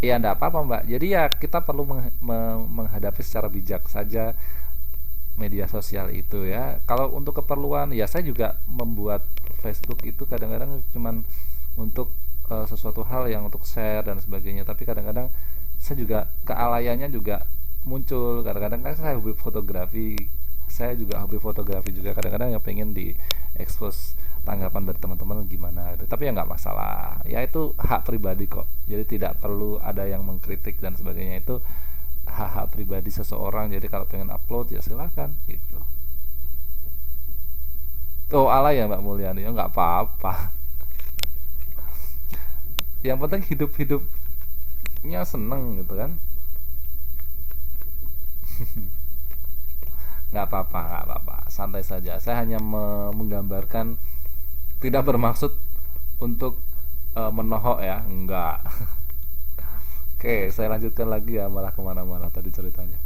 Ya enggak apa-apa Mbak. Jadi ya kita perlu menghadapi secara bijak saja media sosial itu ya. Kalau untuk keperluan ya, saya juga membuat Facebook itu kadang-kadang cuman untuk sesuatu hal yang untuk share dan sebagainya. Tapi kadang-kadang saya juga kealayannya juga muncul. Kadang-kadang kan saya hobi fotografi, saya juga hobi fotografi juga. Kadang-kadang yang pengen di expose tanggapan dari teman-teman gimana gitu. Tapi ya nggak masalah. Ya itu hak pribadi kok. Jadi tidak perlu ada yang mengkritik dan sebagainya. Itu hak pribadi seseorang. Jadi kalau pengen upload ya silakan gitu. Oh alay ya Mbak Mulyani, ya nggak apa-apa. Yang penting hidup-hidupnya seneng gitu kan. Nggak apa-apa, santai saja. Saya hanya menggambarkan, tidak bermaksud untuk menohok ya, enggak. Oke, saya lanjutkan lagi ya, malah kemana-mana tadi ceritanya.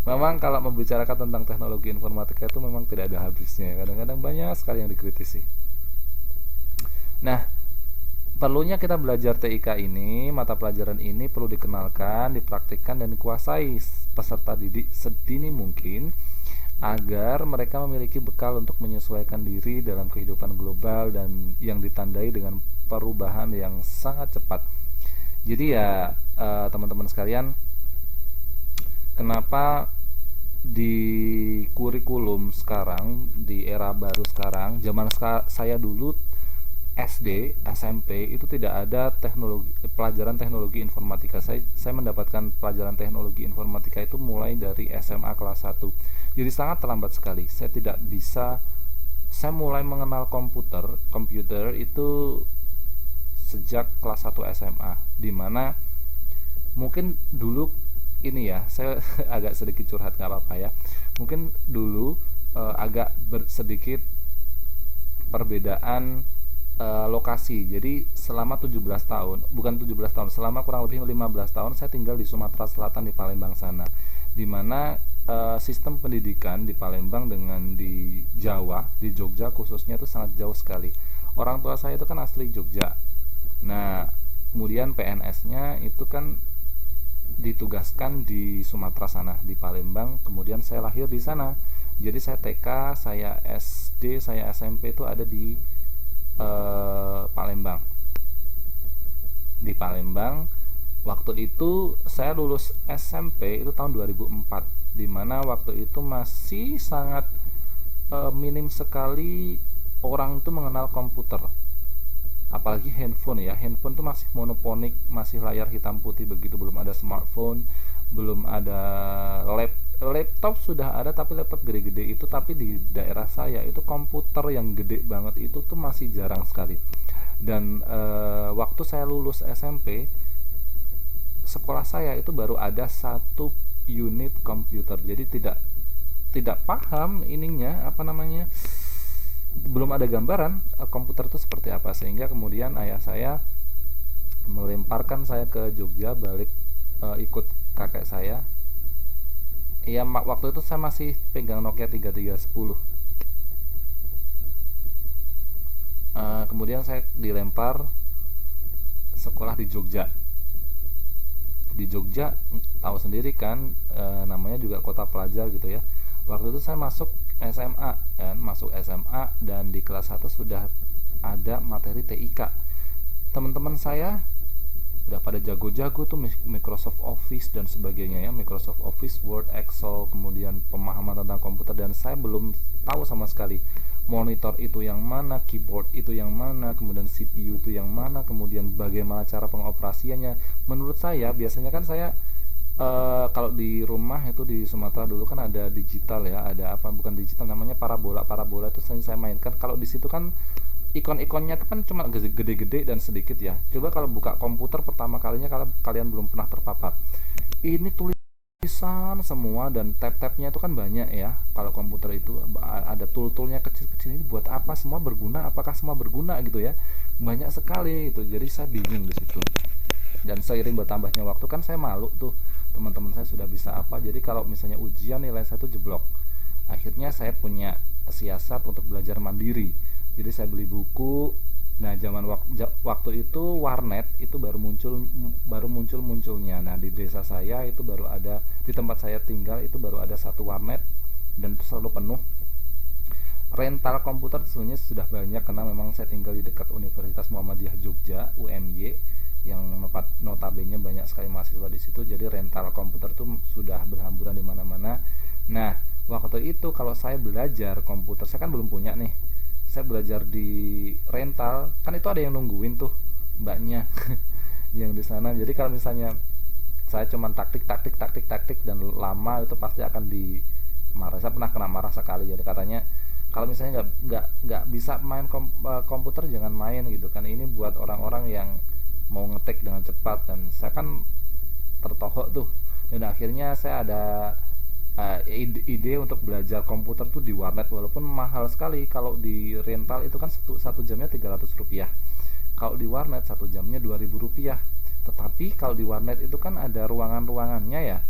Memang kalau membicarakan tentang teknologi informatika itu memang tidak ada habisnya. Kadang-kadang banyak sekali yang dikritisi. Nah, perlunya kita belajar TIK ini, mata pelajaran ini perlu dikenalkan, dipraktikkan, dan dikuasai peserta didik sedini mungkin agar mereka memiliki bekal untuk menyesuaikan diri dalam kehidupan global dan yang ditandai dengan perubahan yang sangat cepat. Jadi ya teman-teman sekalian, kenapa di kurikulum sekarang, di era baru sekarang, zaman saya dulu SD, SMP itu tidak ada pelajaran teknologi informatika. Saya mendapatkan pelajaran teknologi informatika itu mulai dari SMA kelas 1. Jadi sangat terlambat sekali. Saya mulai mengenal komputer itu sejak kelas 1 SMA, dimana mungkin dulu ini ya, saya agak sedikit curhat nggak apa-apa ya. Mungkin dulu agak sedikit perbedaan lokasi. Jadi selama 17 tahun, bukan 17 tahun, selama kurang lebih 15 tahun saya tinggal di Sumatera Selatan, di Palembang sana. Dimana sistem pendidikan di Palembang dengan di Jawa, di Jogja khususnya itu sangat jauh sekali. Orang tua saya itu kan asli Jogja. Nah, kemudian PNS-nya itu kan ditugaskan di Sumatera sana, di Palembang. Kemudian saya lahir di sana. Jadi saya TK, saya SD, saya SMP itu ada di Palembang. Di Palembang. Waktu itu saya lulus SMP itu tahun 2004, dimana waktu itu masih sangat minim sekali orang itu mengenal komputer, apalagi handphone ya. Handphone itu masih monoponik, masih layar hitam putih begitu, belum ada smartphone, belum ada laptop sudah ada tapi laptop gede-gede itu, tapi di daerah saya itu komputer yang gede banget itu tuh masih jarang sekali. Dan waktu saya lulus SMP, sekolah saya itu baru ada satu unit komputer. Jadi tidak paham ininya apa namanya, belum ada gambaran komputer itu seperti apa, sehingga kemudian ayah saya melemparkan saya ke Jogja balik, ikut kakek saya. Ya waktu itu saya masih pegang Nokia 3310. Kemudian saya dilempar sekolah di Jogja. Di Jogja tahu sendiri kan, namanya juga kota pelajar gitu ya. Waktu itu saya masuk SMA kan, masuk SMA dan di kelas 1 sudah ada materi TIK. Teman-teman saya udah pada jago-jago tuh Microsoft Office dan sebagainya ya, Microsoft Office, Word, Excel, kemudian pemahaman tentang komputer, dan saya belum tahu sama sekali monitor itu yang mana, keyboard itu yang mana, kemudian CPU itu yang mana, kemudian bagaimana cara pengoperasiannya. Menurut saya biasanya kan saya, kalau di rumah itu di Sumatera dulu kan ada digital ya, ada apa, bukan digital, namanya parabola. Parabola itu saya mainkan. Kalau di situ kan ikon-ikonnya itu kan cuma gede-gede dan sedikit ya. Coba kalau buka komputer pertama kalinya, kalau kalian belum pernah terpapar, ini tulisan semua dan tab-tabnya itu kan banyak ya. Kalau komputer itu ada tool-toolnya kecil-kecil, ini buat apa, semua berguna, apakah semua berguna gitu ya, banyak sekali itu. Jadi saya bingung di situ. Dan seiring bertambahnya waktu kan saya malu tuh, teman-teman saya sudah bisa apa, jadi kalau misalnya ujian nilai saya tuh jeblok. Akhirnya saya punya siasat untuk belajar mandiri. Jadi saya beli buku. Nah, zaman waktu itu warnet itu baru munculnya. Nah, di desa saya itu baru ada, di tempat saya tinggal itu baru ada satu warnet dan itu selalu penuh. Rental komputer sebenarnya sudah banyak karena memang saya tinggal di dekat Universitas Muhammadiyah Jogja, UMY, yang notabene banyak sekali mahasiswa di situ. Jadi rental komputer itu sudah berhamburan di mana-mana. Nah, waktu itu kalau saya belajar komputer, saya kan belum punya nih, saya belajar di rental kan itu ada yang nungguin tuh mbaknya yang di sana. Jadi kalau misalnya saya cuman taktik dan lama, itu pasti akan dimarah. Saya pernah kena marah sekali. Jadi katanya kalau misalnya nggak bisa main komputer jangan main gitu kan, ini buat orang-orang yang mau ngetik dengan cepat. Dan saya kan tertohok tuh, dan akhirnya saya ada ide untuk belajar komputer tuh di warnet, walaupun mahal sekali. Kalau di rental itu kan satu jamnya 300 rupiah, kalau di warnet satu jamnya 2000 rupiah. Tetapi kalau di warnet itu kan ada ruangannya ya,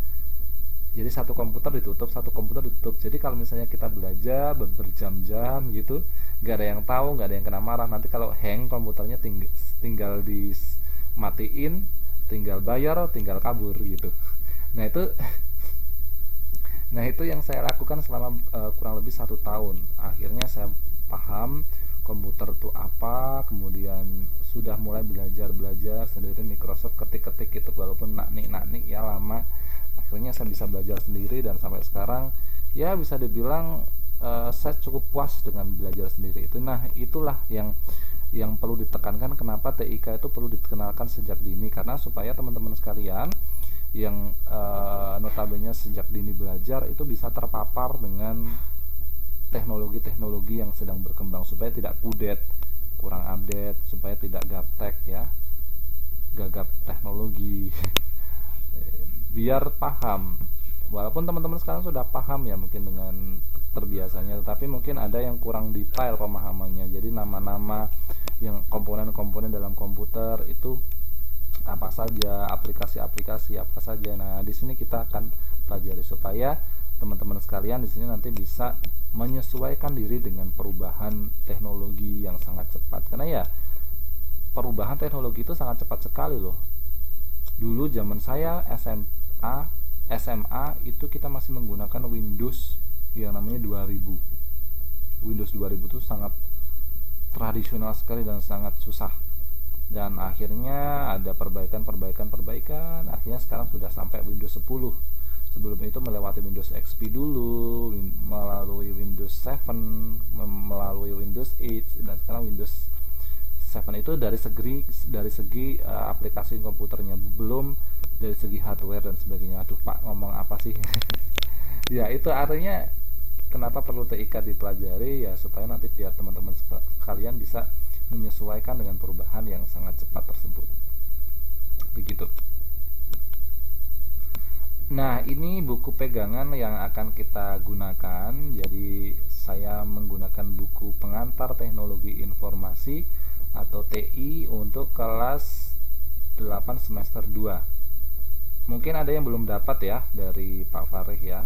jadi satu komputer ditutup. Jadi kalau misalnya kita belajar berjam-jam gitu, gak ada yang tahu, gak ada yang kena marah. Nanti kalau hang komputernya tinggal dimatiin, tinggal bayar, tinggal kabur gitu. Nah itu yang saya lakukan selama kurang lebih 1 tahun. Akhirnya saya paham komputer itu apa. Kemudian sudah mulai belajar sendiri Microsoft, ketik itu walaupun naknik ya lama. Akhirnya saya bisa belajar sendiri dan sampai sekarang ya bisa dibilang saya cukup puas dengan belajar sendiri itu. Nah itulah yang perlu ditekankan, kenapa TIK itu perlu dikenalkan sejak dini, karena supaya teman-teman sekalian yang notabene sejak dini belajar itu bisa terpapar dengan teknologi-teknologi yang sedang berkembang, supaya tidak kudet, kurang update, supaya tidak gaptek ya, gagap teknologi. Biar paham, walaupun teman-teman sekarang sudah paham ya mungkin dengan terbiasanya, tetapi mungkin ada yang kurang detail pemahamannya. Jadi nama-nama yang komponen-komponen dalam komputer itu apa saja, aplikasi-aplikasi apa saja. Nah, di sini kita akan pelajari supaya teman-teman sekalian di sini nanti bisa menyesuaikan diri dengan perubahan teknologi yang sangat cepat. Karena ya perubahan teknologi itu sangat cepat sekali loh. Dulu zaman saya SMA itu kita masih menggunakan Windows yang namanya 2000. Windows 2000 itu sangat tradisional sekali dan sangat susah. Dan akhirnya ada perbaikan, akhirnya sekarang sudah sampai Windows 10. Sebelum itu melewati Windows XP dulu, melalui Windows 7, melalui Windows 8, dan sekarang Windows 7. Itu dari segi aplikasi komputernya, belum dari segi hardware dan sebagainya. Aduh Pak, ngomong apa sih? Ya itu artinya kenapa perlu TIK dipelajari, ya supaya nanti biar teman-teman sekalian bisa menyesuaikan dengan perubahan yang sangat cepat tersebut. Begitu. Nah, ini buku pegangan yang akan kita gunakan. Jadi, saya menggunakan buku pengantar teknologi informasi atau TI untuk kelas 8 semester 2. Mungkin ada yang belum dapat ya dari Pak Farih ya.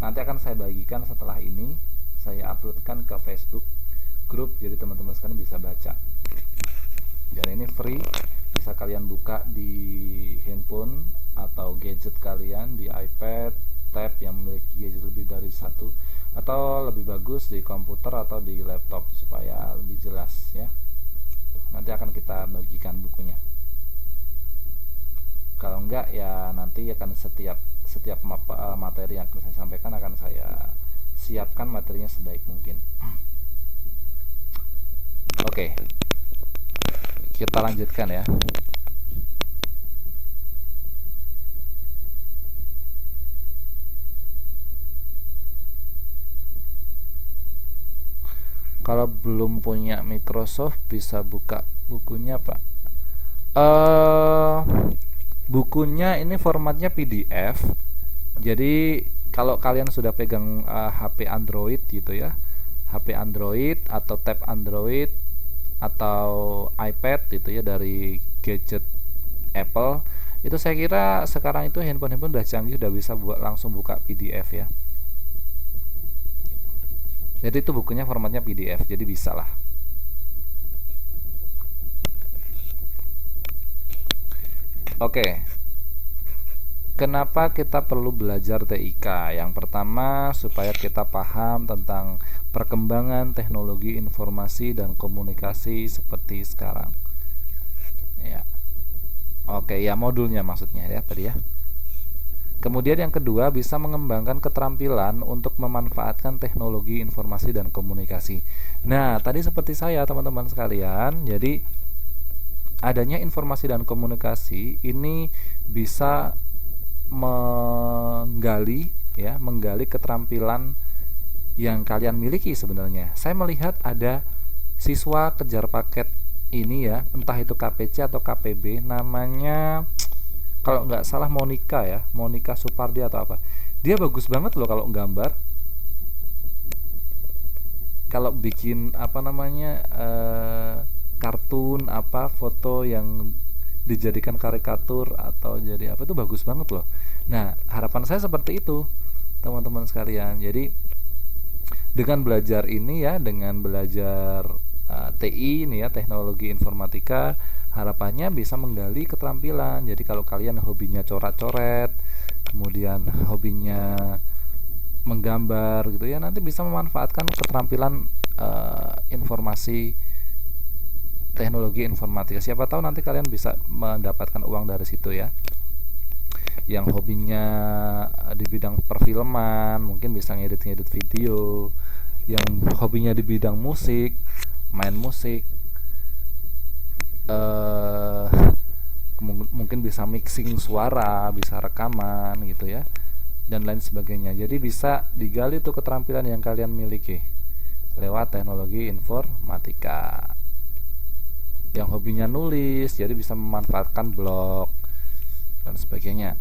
Nanti akan saya bagikan setelah ini. Saya uploadkan ke Facebook grup, jadi teman-teman sekalian bisa baca. Dan ini free, bisa kalian buka di handphone atau gadget kalian, di iPad, tab yang memiliki gadget lebih dari satu, atau lebih bagus di komputer atau di laptop supaya lebih jelas ya. Nanti akan kita bagikan bukunya. Kalau enggak ya nanti akan setiap materi yang akan saya sampaikan akan saya siapkan materinya sebaik mungkin. Oke, kita lanjutkan ya. Kalau belum punya Microsoft bisa buka bukunya, Pak. Bukunya ini formatnya PDF. Jadi kalau kalian sudah pegang HP Android gitu ya, HP Android atau tab Android atau iPad gitu ya dari gadget Apple, itu saya kira sekarang itu handphone-handphone udah canggih, udah bisa langsung buka PDF ya. Jadi itu bukunya formatnya PDF, jadi bisa lah. Oke. Kenapa kita perlu belajar TIK? Yang pertama, supaya kita paham tentang perkembangan teknologi informasi dan komunikasi seperti sekarang. Ya. Oke, ya modulnya maksudnya ya tadi ya. Kemudian yang kedua, bisa mengembangkan keterampilan untuk memanfaatkan teknologi informasi dan komunikasi. Nah, tadi seperti saya teman-teman sekalian, jadi adanya informasi dan komunikasi ini bisa menggali keterampilan yang kalian miliki sebenarnya. Saya melihat ada siswa kejar paket ini ya, entah itu KPC atau KPB, namanya kalau nggak salah Monica ya, Monica Supardi atau apa. Dia bagus banget loh kalau gambar, kalau bikin apa namanya kartun apa foto yang dijadikan karikatur atau jadi apa, itu bagus banget loh. Nah, harapan saya seperti itu teman-teman sekalian. Jadi dengan belajar ini ya, dengan belajar TI ini ya, teknologi informatika, harapannya bisa menggali keterampilan. Jadi kalau kalian hobinya coret-coret, kemudian hobinya menggambar gitu ya, nanti bisa memanfaatkan keterampilan informasi teknologi informatika. Siapa tahu nanti kalian bisa mendapatkan uang dari situ ya. Yang hobinya di bidang perfilman mungkin bisa ngedit video, yang hobinya di bidang musik, main musik, mungkin bisa mixing suara, bisa rekaman gitu ya, dan lain sebagainya. Jadi bisa digali tuh keterampilan yang kalian miliki lewat teknologi informatika. Yang hobinya nulis, jadi bisa memanfaatkan blog dan sebagainya.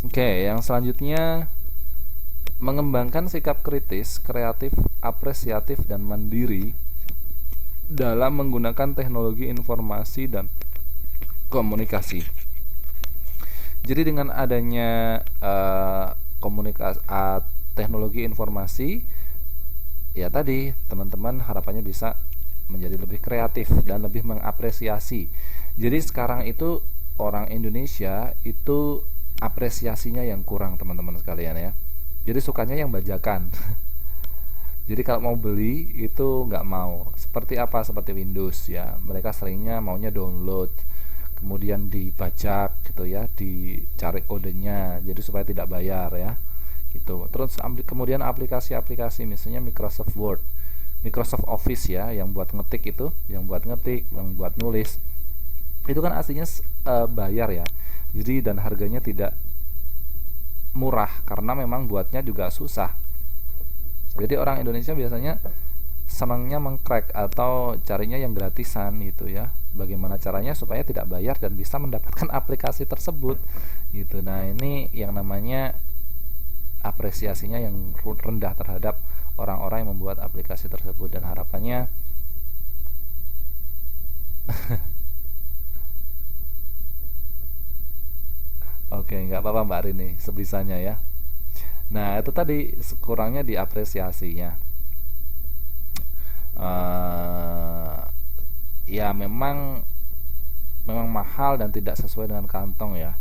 Oke, yang selanjutnya, mengembangkan sikap kritis, kreatif, apresiatif, dan mandiri dalam menggunakan teknologi informasi dan komunikasi. Jadi dengan adanya teknologi informasi ya tadi, teman-teman harapannya bisa menjadi lebih kreatif dan lebih mengapresiasi. Jadi sekarang itu orang Indonesia itu apresiasinya yang kurang teman-teman sekalian ya. Jadi sukanya yang bajakan. Jadi kalau mau beli itu nggak mau. Seperti apa? Seperti Windows ya. Mereka seringnya maunya download, kemudian dibajak gitu ya, dicari kodenya, jadi supaya tidak bayar ya. Gitu. Terus kemudian aplikasi-aplikasi misalnya Microsoft Word, Microsoft Office ya, yang buat ngetik itu, yang buat nulis. Itu kan aslinya bayar ya. Jadi dan harganya tidak murah karena memang buatnya juga susah. Jadi orang Indonesia biasanya senangnya mengcrack atau carinya yang gratisan gitu ya. Bagaimana caranya supaya tidak bayar dan bisa mendapatkan aplikasi tersebut gitu. Nah, ini yang namanya apresiasinya yang rendah terhadap orang-orang yang membuat aplikasi tersebut, dan harapannya oke, nggak apa-apa Mbak Rini, sebisanya ya. Nah, itu tadi kurangnya di apresiasinya. eh Ya, memang mahal dan tidak sesuai dengan kantong ya.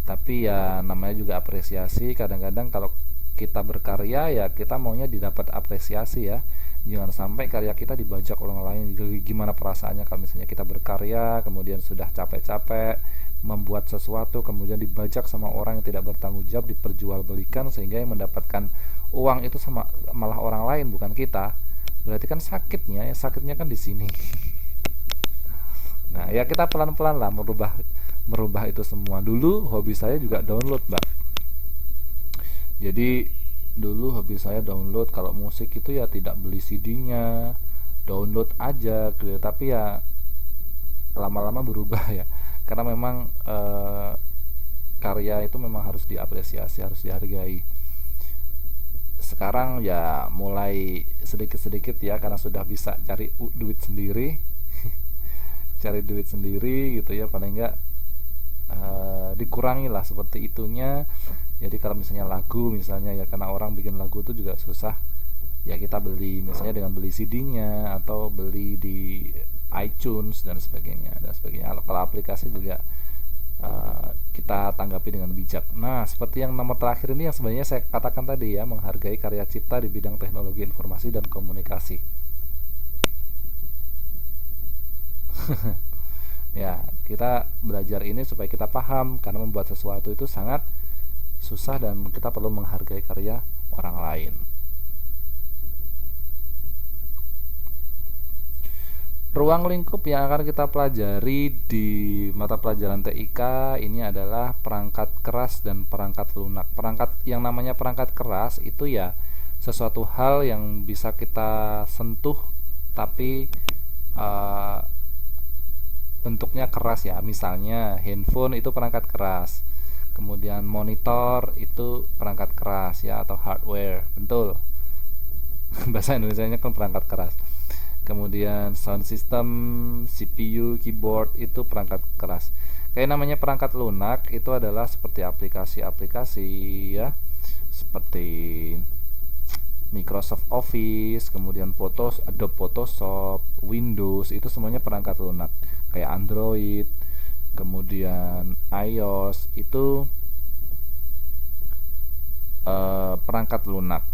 Tapi ya namanya juga apresiasi. Kadang-kadang kalau kita berkarya ya kita maunya didapat apresiasi ya. Jangan sampai karya kita dibajak orang lain. Gimana perasaannya kalau misalnya kita berkarya kemudian sudah capek-capek membuat sesuatu kemudian dibajak sama orang yang tidak bertanggung jawab, diperjualbelikan sehingga yang mendapatkan uang itu sama malah orang lain bukan kita. Berarti kan sakitnya kan di sini. Nah, ya kita pelan-pelan lah merubah itu semua. Dulu hobi saya juga download, Mbak. Jadi dulu hobi saya download. Kalau musik itu ya tidak beli CD-nya, download aja gitu. Tapi ya lama-lama berubah ya. Karena memang karya itu memang harus diapresiasi, harus dihargai. Sekarang ya mulai sedikit-sedikit ya, karena sudah bisa cari duit sendiri. Cari duit sendiri gitu ya, paling enggak dikurangi lah seperti itunya. Jadi kalau misalnya lagu misalnya ya, karena orang bikin lagu itu juga susah ya, kita beli misalnya dengan beli CD-nya atau beli di iTunes dan sebagainya. Kalau aplikasi juga kita tanggapi dengan bijak. Nah, seperti yang nomor terakhir ini yang sebenarnya saya katakan tadi ya, menghargai karya cipta di bidang teknologi informasi dan komunikasi. Ya, kita belajar ini supaya kita paham, karena membuat sesuatu itu sangat susah dan kita perlu menghargai karya orang lain. Ruang lingkup yang akan kita pelajari di mata pelajaran TIK ini adalah perangkat keras dan perangkat lunak. Yang namanya perangkat keras itu ya sesuatu hal yang bisa kita sentuh tapi bentuknya keras ya. Misalnya handphone itu perangkat keras, kemudian monitor itu perangkat keras ya, atau hardware, betul. Bahasa Indonesianya kan perangkat keras. Kemudian sound system, CPU, keyboard itu perangkat keras. Kayak namanya perangkat lunak itu adalah seperti aplikasi-aplikasi ya, seperti Microsoft Office, kemudian Adobe Photoshop, Windows, itu semuanya perangkat lunak. Kayak Android, kemudian iOS itu perangkat lunak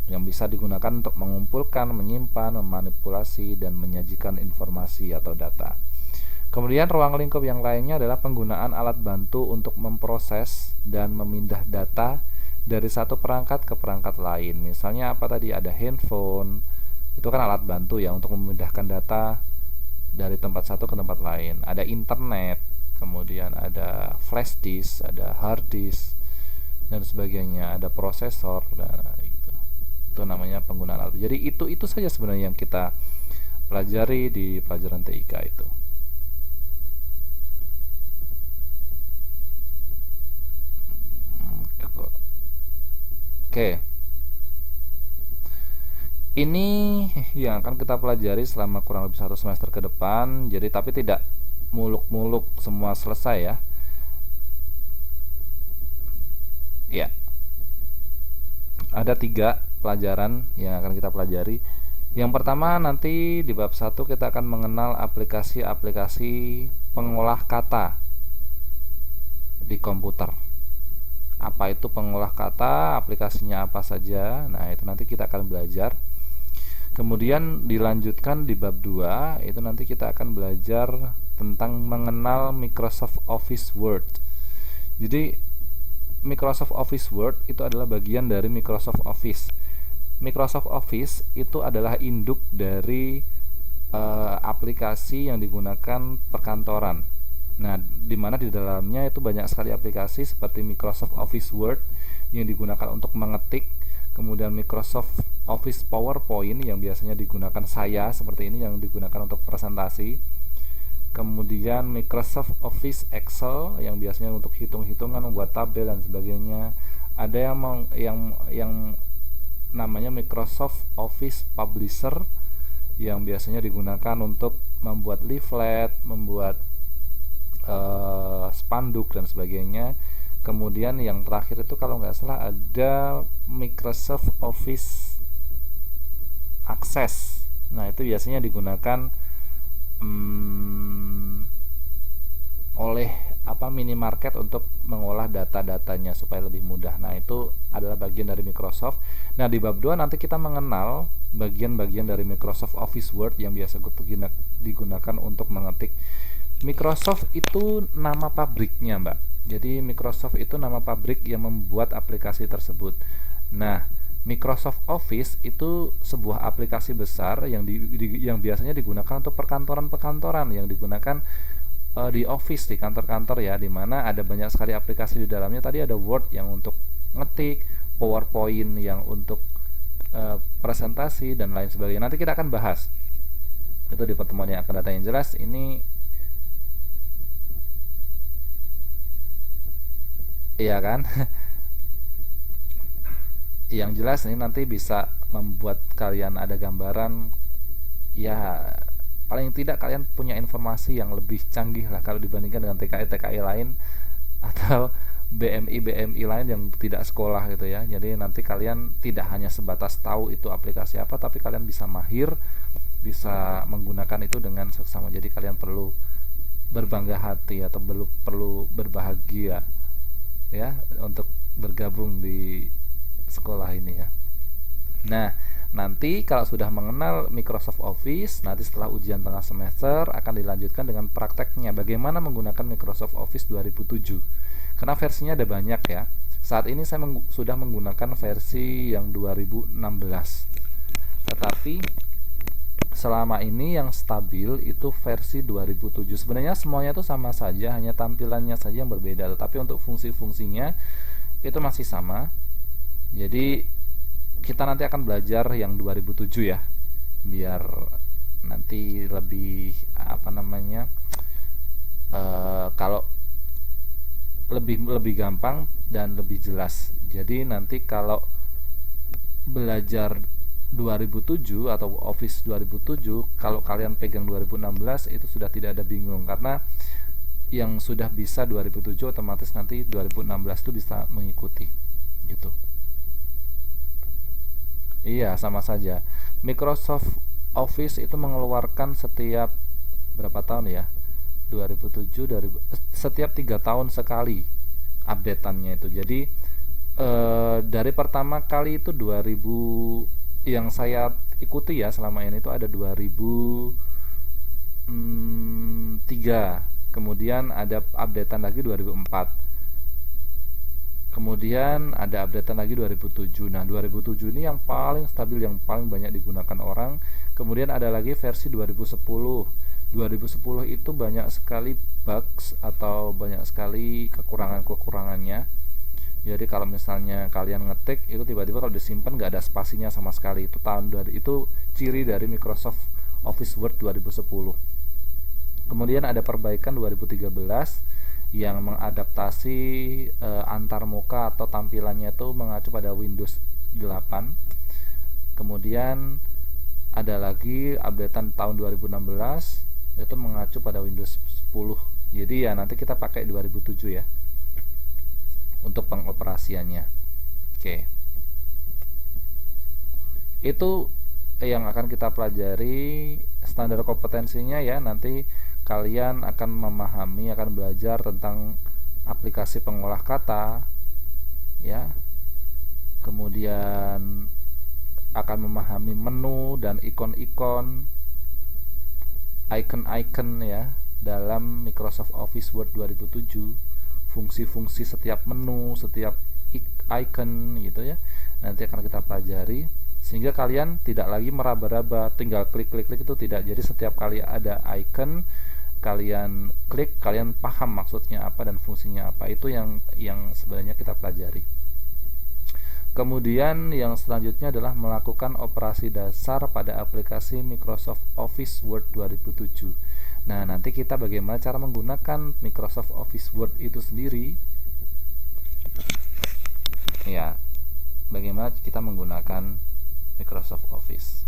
yang bisa digunakan untuk mengumpulkan, menyimpan, memanipulasi, dan menyajikan informasi atau data. Kemudian ruang lingkup yang lainnya adalah penggunaan alat bantu untuk memproses dan memindah data dari satu perangkat ke perangkat lain. Misalnya apa tadi, ada handphone, itu kan alat bantu ya untuk memindahkan data dari tempat satu ke tempat lain. Ada internet, kemudian ada flash disk, ada hard disk, dan sebagainya, ada prosesor dan itu namanya penggunaan alat. Jadi itu saja sebenarnya yang kita pelajari di pelajaran TIK itu. Oke. Ini yang akan kita pelajari selama kurang lebih 1 semester ke depan. Jadi tapi tidak muluk-muluk semua selesai ya. Ya. Ada 3 pelajaran yang akan kita pelajari. Yang pertama nanti di bab 1 kita akan mengenal aplikasi-aplikasi pengolah kata di komputer. Apa itu pengolah kata, aplikasinya apa saja. Nah, itu nanti kita akan belajar. Kemudian dilanjutkan di bab 2, itu nanti kita akan belajar tentang mengenal Microsoft Office Word. Jadi Microsoft Office Word itu adalah bagian dari Microsoft Office. Microsoft Office itu adalah induk dari aplikasi yang digunakan perkantoran. Nah, di mana di dalamnya itu banyak sekali aplikasi seperti Microsoft Office Word yang digunakan untuk mengetik, kemudian Microsoft Office PowerPoint yang biasanya digunakan saya seperti ini yang digunakan untuk presentasi, kemudian Microsoft Office Excel yang biasanya untuk hitung-hitungan, membuat tabel dan sebagainya. Ada yang namanya Microsoft Office Publisher yang biasanya digunakan untuk membuat leaflet, membuat spanduk dan sebagainya. Kemudian yang terakhir itu kalau nggak salah ada Microsoft Office Access. Nah itu biasanya digunakan oleh minimarket untuk mengolah data-datanya supaya lebih mudah. Nah itu adalah bagian dari Microsoft. Nah di bab 2 nanti kita mengenal bagian-bagian dari Microsoft Office Word yang biasa digunakan untuk mengetik. Microsoft itu nama pabriknya, Mbak. Jadi Microsoft itu nama pabrik yang membuat aplikasi tersebut. Nah, Microsoft Office itu sebuah aplikasi besar yang biasanya digunakan untuk perkantoran-perkantoran, yang digunakan di office, di kantor-kantor ya, di mana ada banyak sekali aplikasi di dalamnya. Tadi ada Word yang untuk ngetik, PowerPoint yang untuk presentasi dan lain sebagainya. Nanti kita akan bahas itu di pertemuan yang akan datang. Yang jelas ini iya kan. Yang jelas ini nanti bisa membuat kalian ada gambaran, ya paling tidak kalian punya informasi yang lebih canggih lah kalau dibandingkan dengan TKI lain atau BMI lain yang tidak sekolah gitu ya. Jadi nanti kalian tidak hanya sebatas tahu itu aplikasi apa, tapi kalian bisa mahir, bisa menggunakan itu dengan seksama. Jadi kalian perlu berbangga hati atau perlu berbahagia ya untuk bergabung di sekolah ini ya. Nah, nanti kalau sudah mengenal Microsoft Office, nanti setelah ujian tengah semester akan dilanjutkan dengan prakteknya bagaimana menggunakan Microsoft Office 2007. Karena versinya ada banyak ya. Saat ini saya sudah menggunakan versi yang 2016. Tetapi selama ini yang stabil itu versi 2007. Sebenarnya semuanya itu sama saja, hanya tampilannya saja yang berbeda, tetapi untuk fungsi-fungsinya itu masih sama. Jadi kita nanti akan belajar yang 2007 ya, biar nanti lebih kalau lebih gampang dan lebih jelas. Jadi nanti kalau belajar 2007 atau Office 2007, kalau kalian pegang 2016 itu sudah tidak ada bingung, karena yang sudah bisa 2007 otomatis nanti 2016 itu bisa mengikuti gitu. Iya, sama saja. Microsoft Office itu mengeluarkan setiap berapa tahun ya? 2007 setiap 3 tahun sekali updateannya itu. Jadi dari pertama kali itu 2000 yang saya ikuti ya selama ini itu ada 2003. Kemudian ada updatean lagi 2004. Kemudian ada updatean lagi 2007. Nah, 2007 ini yang paling stabil, yang paling banyak digunakan orang. Kemudian ada lagi versi 2010. 2010 itu banyak sekali bugs atau banyak sekali kekurangannya. Jadi kalau misalnya kalian ngetik itu tiba-tiba kalau disimpan nggak ada spasinya sama sekali. Itu ciri dari Microsoft Office Word 2010. Kemudian ada perbaikan 2013 yang mengadaptasi antarmuka atau tampilannya itu mengacu pada Windows 8. Kemudian ada lagi updatean tahun 2016 itu mengacu pada Windows 10. Jadi ya nanti kita pakai 2007 ya untuk pengoperasiannya. Oke. Itu yang akan kita pelajari standar kompetensinya ya. Nanti kalian akan memahami, akan belajar tentang aplikasi pengolah kata ya. Kemudian akan memahami menu dan icon ya dalam Microsoft Office Word 2007, fungsi-fungsi setiap menu, setiap icon gitu ya. Nanti akan kita pelajari sehingga kalian tidak lagi meraba-raba, tinggal klik itu tidak. Jadi setiap kali ada icon kalian klik, kalian paham maksudnya apa dan fungsinya apa. Itu yang sebenarnya kita pelajari. Kemudian yang selanjutnya adalah melakukan operasi dasar pada aplikasi Microsoft Office Word 2007. Nah, nanti kita bagaimana cara menggunakan Microsoft Office Word itu sendiri. Ya, bagaimana kita menggunakan Microsoft Office.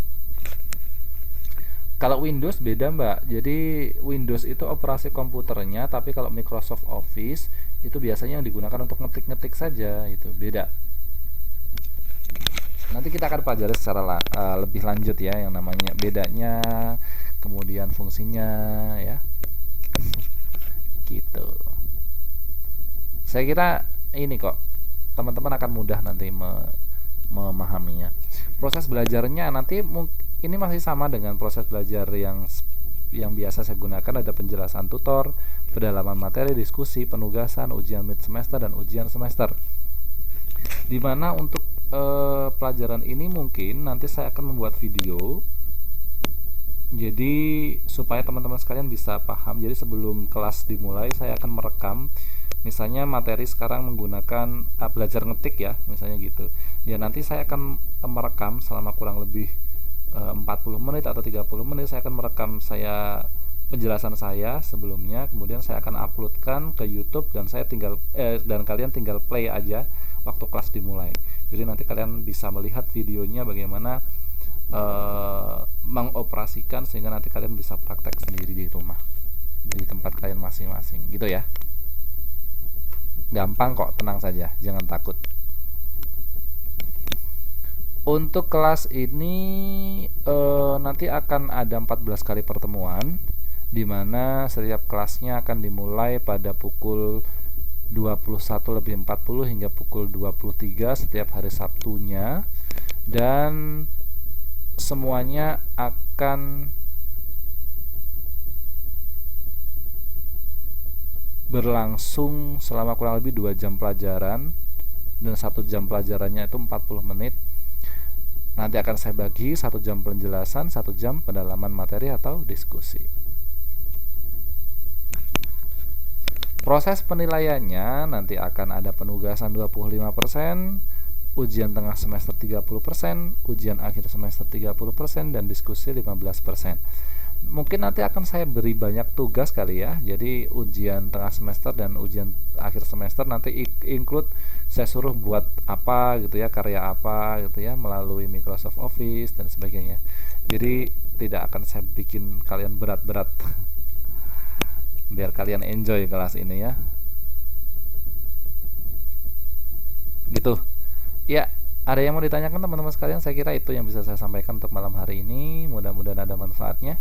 Kalau Windows beda, Mbak. Jadi Windows itu operasi komputernya, tapi kalau Microsoft Office itu biasanya yang digunakan untuk ngetik-ngetik saja, itu beda. Nanti kita akan pelajari secara lebih lanjut ya yang namanya bedanya, kemudian fungsinya ya. Gitu. Saya kira ini kok teman-teman akan mudah nanti memahaminya. Proses belajarnya nanti ini masih sama dengan proses belajar yang biasa saya gunakan, ada penjelasan tutor, pendalaman materi, diskusi, penugasan, ujian mid semester dan ujian semester. Dimana untuk pelajaran ini mungkin nanti saya akan membuat video, jadi supaya teman-teman sekalian bisa paham. Jadi sebelum kelas dimulai saya akan merekam, misalnya materi sekarang menggunakan belajar ngetik ya, misalnya gitu ya. Nanti saya akan merekam selama kurang lebih 40 menit atau 30 menit. Saya akan merekam penjelasan saya sebelumnya, kemudian saya akan uploadkan ke YouTube dan dan kalian tinggal play aja waktu kelas dimulai. Jadi nanti kalian bisa melihat videonya bagaimana mengoperasikan, sehingga nanti kalian bisa praktek sendiri di rumah di tempat kalian masing-masing gitu ya. Gampang kok, tenang saja, jangan takut. Untuk kelas ini nanti akan ada 14 kali pertemuan, di mana setiap kelasnya akan dimulai pada pukul 21.40 hingga pukul 23 setiap hari Sabtunya, dan semuanya akan berlangsung selama kurang lebih 2 jam pelajaran, dan 1 jam pelajarannya itu 40 menit. Nanti akan saya bagi 1 jam penjelasan, 1 jam pendalaman materi atau diskusi. Proses penilaiannya nanti akan ada penugasan 25%, ujian tengah semester 30%, ujian akhir semester 30%, dan diskusi 15%. Mungkin nanti akan saya beri banyak tugas kali ya. Jadi ujian tengah semester dan ujian akhir semester nanti include saya suruh buat apa gitu ya, karya apa gitu ya, melalui Microsoft Office dan sebagainya. Jadi tidak akan saya bikin kalian berat-berat biar kalian enjoy kelas ini ya. Gitu. Ya, ada yang mau ditanyakan teman-teman sekalian? Saya kira itu yang bisa saya sampaikan untuk malam hari ini. Mudah-mudahan ada manfaatnya.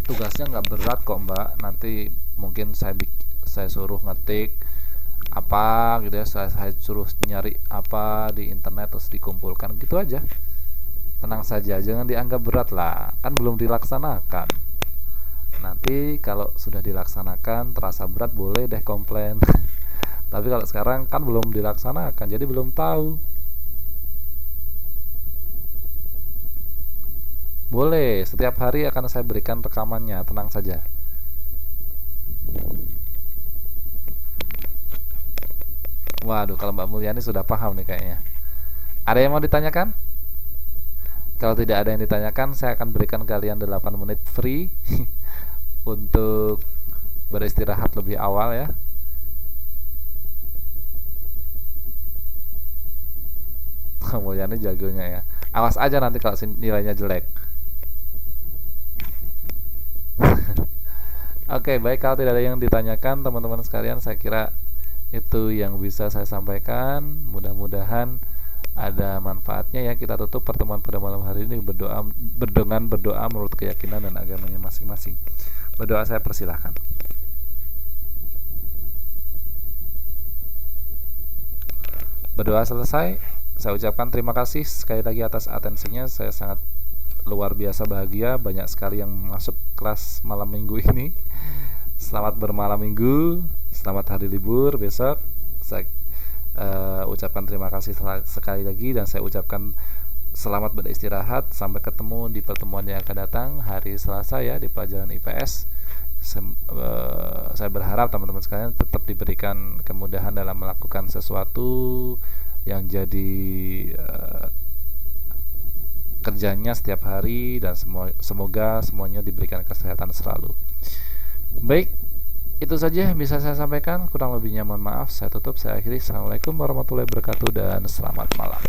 Tugasnya nggak berat kok, Mbak. Nanti mungkin saya suruh ngetik apa gitu ya, saya suruh nyari apa di internet terus dikumpulkan gitu aja. Tenang saja, jangan dianggap berat lah, kan belum dilaksanakan. Nanti kalau sudah dilaksanakan terasa berat, boleh deh komplain. Tapi kalau sekarang kan belum dilaksanakan, jadi belum tahu. Boleh, setiap hari akan saya berikan rekamannya, tenang saja. Waduh, kalau Mbak Mulyani sudah paham nih kayaknya. Ada yang mau ditanyakan? Kalau tidak ada yang ditanyakan, saya akan berikan kalian 8 menit free untuk beristirahat lebih awal ya. Mulyani jagonya ya. Awas aja nanti kalau nilainya jelek. Oke, baik, kalau tidak ada yang ditanyakan teman-teman sekalian, saya kira itu yang bisa saya sampaikan. Mudah-mudahan ada manfaatnya ya. Kita tutup pertemuan pada malam hari ini berdoa menurut keyakinan dan agamanya masing-masing. Berdoa, saya persilahkan. Berdoa selesai, saya ucapkan terima kasih sekali lagi atas atensinya. Saya sangat luar biasa bahagia, banyak sekali yang masuk kelas malam minggu ini. Selamat bermalam minggu, selamat hari libur besok. Saya ucapkan terima kasih sekali lagi, dan saya ucapkan selamat beristirahat. Sampai ketemu di pertemuan yang akan datang hari Selasa ya, di pelajaran IPS. Saya berharap teman-teman sekalian tetap diberikan kemudahan dalam melakukan sesuatu yang jadi kerjanya setiap hari, dan semoga semuanya diberikan kesehatan selalu. Baik, itu saja yang bisa saya sampaikan. Kurang lebihnya mohon maaf. Saya tutup, saya akhiri. Assalamualaikum warahmatullahi wabarakatuh dan selamat malam.